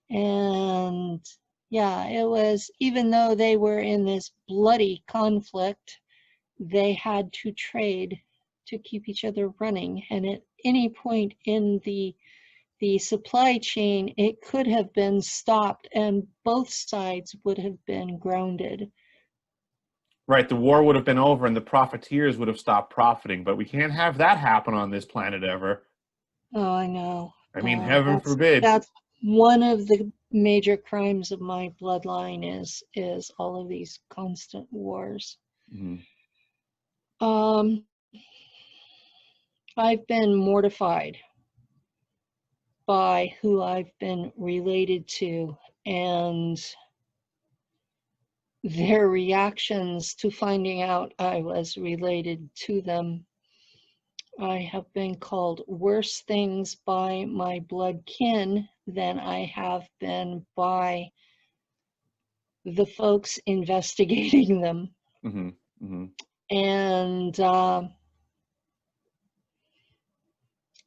And yeah, it was, even though they were in this bloody conflict, they had to trade to keep each other running. And at any point in the supply chain, it could have been stopped and both sides would have been grounded. Right, the war would have been over and the profiteers would have stopped profiting, but we can't have that happen on this planet ever. Oh, I know. I mean, heaven forbid. That's one of the major crimes of my bloodline is all of these constant wars. Mm-hmm. I've been mortified by who I've been related to and their reactions to finding out I was related to them. I have been called worse things by my blood kin than I have been by the folks investigating them. Mm-hmm. Mm-hmm. And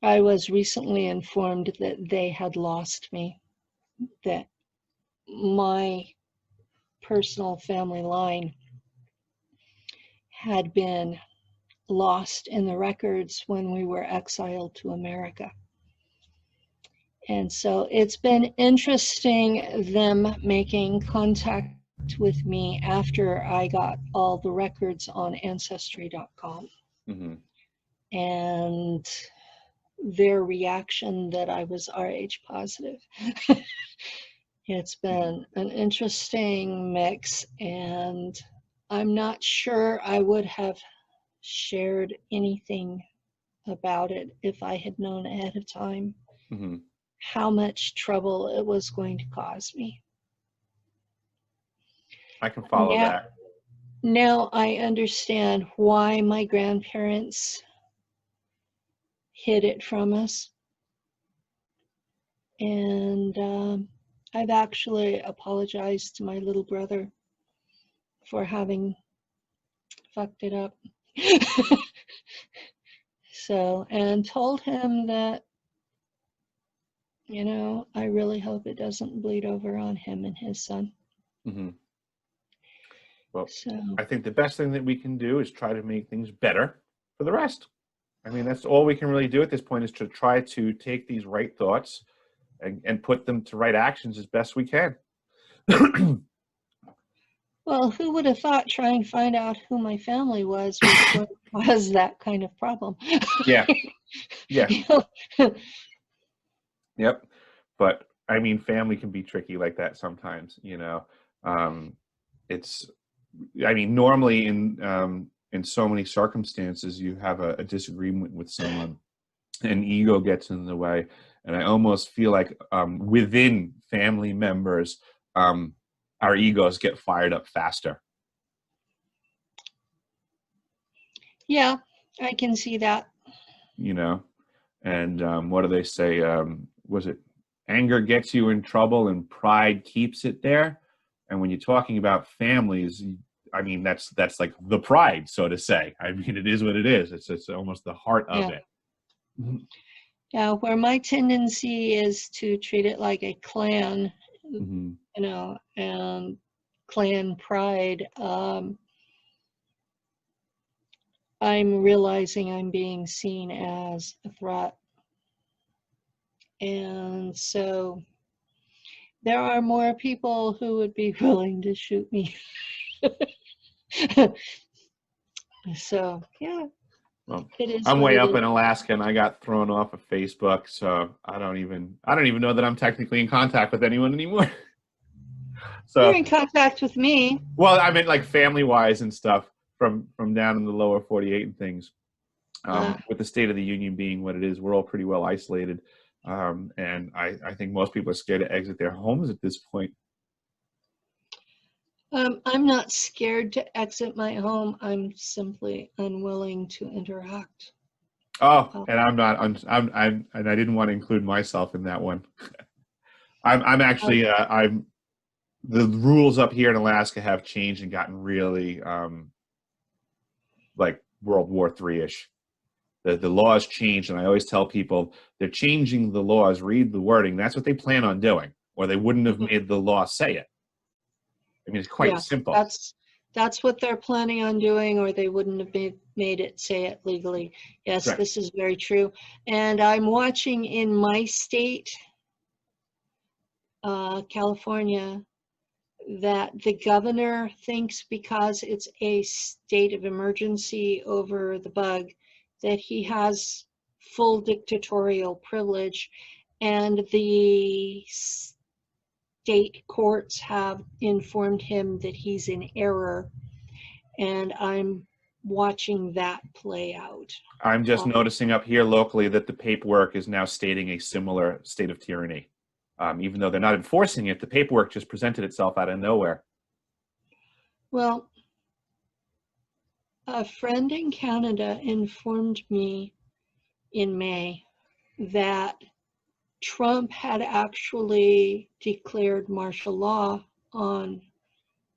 I was recently informed that they had lost me, that my personal family line had been lost in the records when we were exiled to America. And so it's been interesting them making contact with me after I got all the records on Ancestry.com. Mm-hmm. And their reaction that I was Rh positive. It's been an interesting mix, and I'm not sure I would have shared anything about it if I had known ahead of time Mm-hmm. how much trouble it was going to cause me. I can follow that. Now I understand why my grandparents hid it from us. And I've actually apologized to my little brother for having fucked it up. So, and told him that, you know, I really hope it doesn't bleed over on him and his son. Mm-hmm. Well, So I think the best thing that we can do is try to make things better for the rest. I mean, that's all we can really do at this point, is to try to take these right thoughts and put them to right actions as best we can. well, who would have thought trying to find out who my family was going to cause that kind of problem? Yeah. Yeah. Yep. But I mean, family can be tricky like that sometimes, you know. It's, I mean, normally in so many circumstances, you have a disagreement with someone and ego gets in the way. And I almost feel like within family members, our egos get fired up faster. Yeah, I can see that. You know, and what do they say? Was it anger gets you in trouble and pride keeps it there? And when you're talking about families, I mean, that's like the pride, so to say. I mean, it is what it is. It's almost the heart of it. Yeah, where my tendency is to treat it like a clan, Mm-hmm. you know, and clan pride. I'm realizing I'm being seen as a threat. And so there are more people who would be willing to shoot me. So, yeah. Well, it is I'm what way it up is. in Alaska and I got thrown off of Facebook, so I don't even know that I'm technically in contact with anyone anymore. So You're in contact with me. well, I mean, like family wise and stuff from down in the lower 48 and things. With the State of the Union being what it is, we're all pretty well isolated. And I think most people are scared to exit their homes at this point. I'm not scared to exit my home. I'm simply unwilling to interact. Oh, and I'm not. I'm and I didn't want to include myself in that one. I'm actually. I'm. The rules up here in Alaska have changed and gotten really like World War III-ish. The laws changed, and I always tell people they're changing the laws. Read the wording. That's what they plan on doing, or they wouldn't have made the law say it. I mean, it's quite simple. That's what they're planning on doing, or they wouldn't have made it say it legally. Yes, Right. this is very true. And I'm watching in my state, California, that the governor thinks because it's a state of emergency over the bug, that he has full dictatorial privilege, and the state courts have informed him that he's in error, and I'm watching that play out. I'm just noticing up here locally that the paperwork is now stating a similar state of tyranny. Even though they're not enforcing it, the paperwork just presented itself out of nowhere. Well, a friend in Canada informed me in May that Trump had actually declared martial law on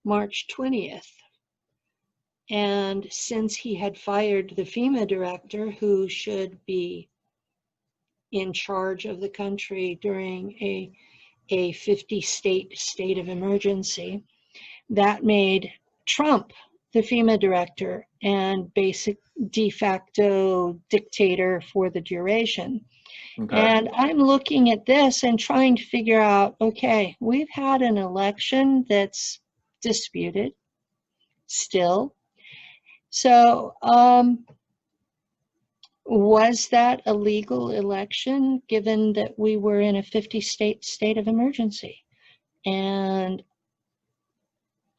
March 20th. And since he had fired the FEMA director, who should be in charge of the country during a 50-state of emergency, that made Trump the FEMA director and basic de facto dictator for the duration. Okay. And I'm looking at this and trying to figure out, okay, we've had an election that's disputed still. So was that a legal election given that we were in a 50-state of emergency? And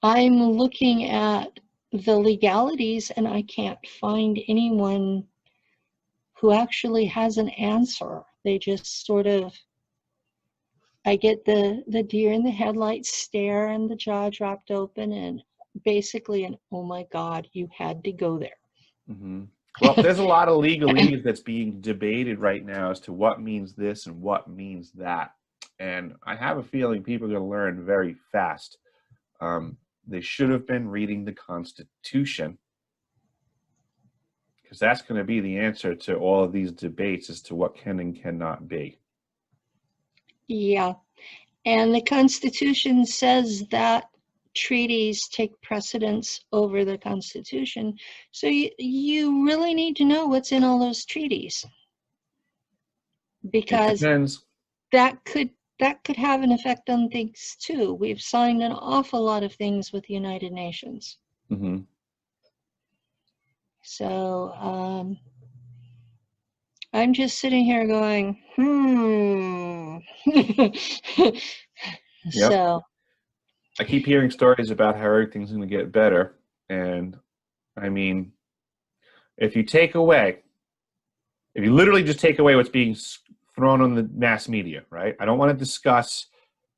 I'm looking at the legalities and I can't find anyone who actually has an answer. They just sort of, I get the deer in the headlights stare and the jaw dropped open and basically an, oh my God, you had to go there. Mm-hmm. Well, there's a lot of legalese that's being debated right now as to what means this and what means that. And I have a feeling people are going to learn very fast. They should have been reading the Constitution, because that's going to be the answer to all of these debates as to what can and cannot be. Yeah, and the Constitution says that treaties take precedence over the Constitution. So you really need to know what's in all those treaties, because that could have an effect on things too. We've signed an awful lot of things with the United Nations. Mm-hmm. So I'm just sitting here going, Yep. So I keep hearing stories about how everything's going to get better. And I mean, if you literally just take away what's being thrown on the mass media, right? I don't want to discuss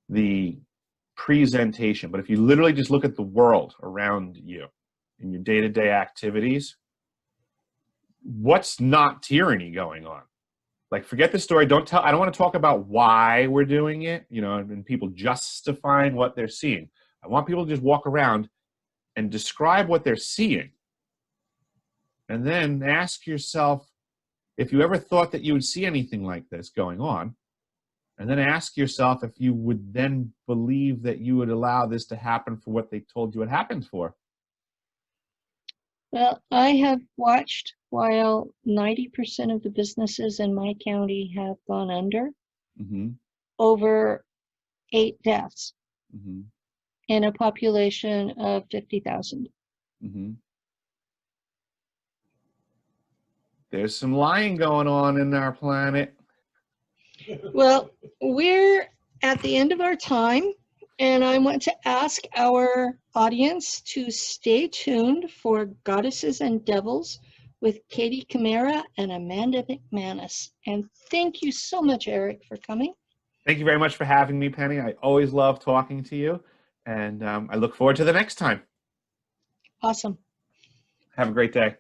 the presentation, but if you literally just look at the world around you in your day-to-day activities, what's not tyranny going on? Like, forget the story. I don't want to talk about why we're doing it, and people justifying what they're seeing. I want people to just walk around and describe what they're seeing. And then ask yourself if you ever thought that you would see anything like this going on. And then ask yourself if you would then believe that you would allow this to happen for what they told you it happened for. Well, I have watched while 90% of the businesses in my county have gone under, over 8 deaths in a population of 50,000. There's some lying going on in our planet. Well, we're at the end of our time, and I want to ask our audience to stay tuned for Goddesses and Devils with Katie Camara and Amanda McManus. And thank you so much, Eric, for coming. Thank you very much for having me, Penny. I always love talking to you, and I look forward to the next time. Awesome. Have a great day.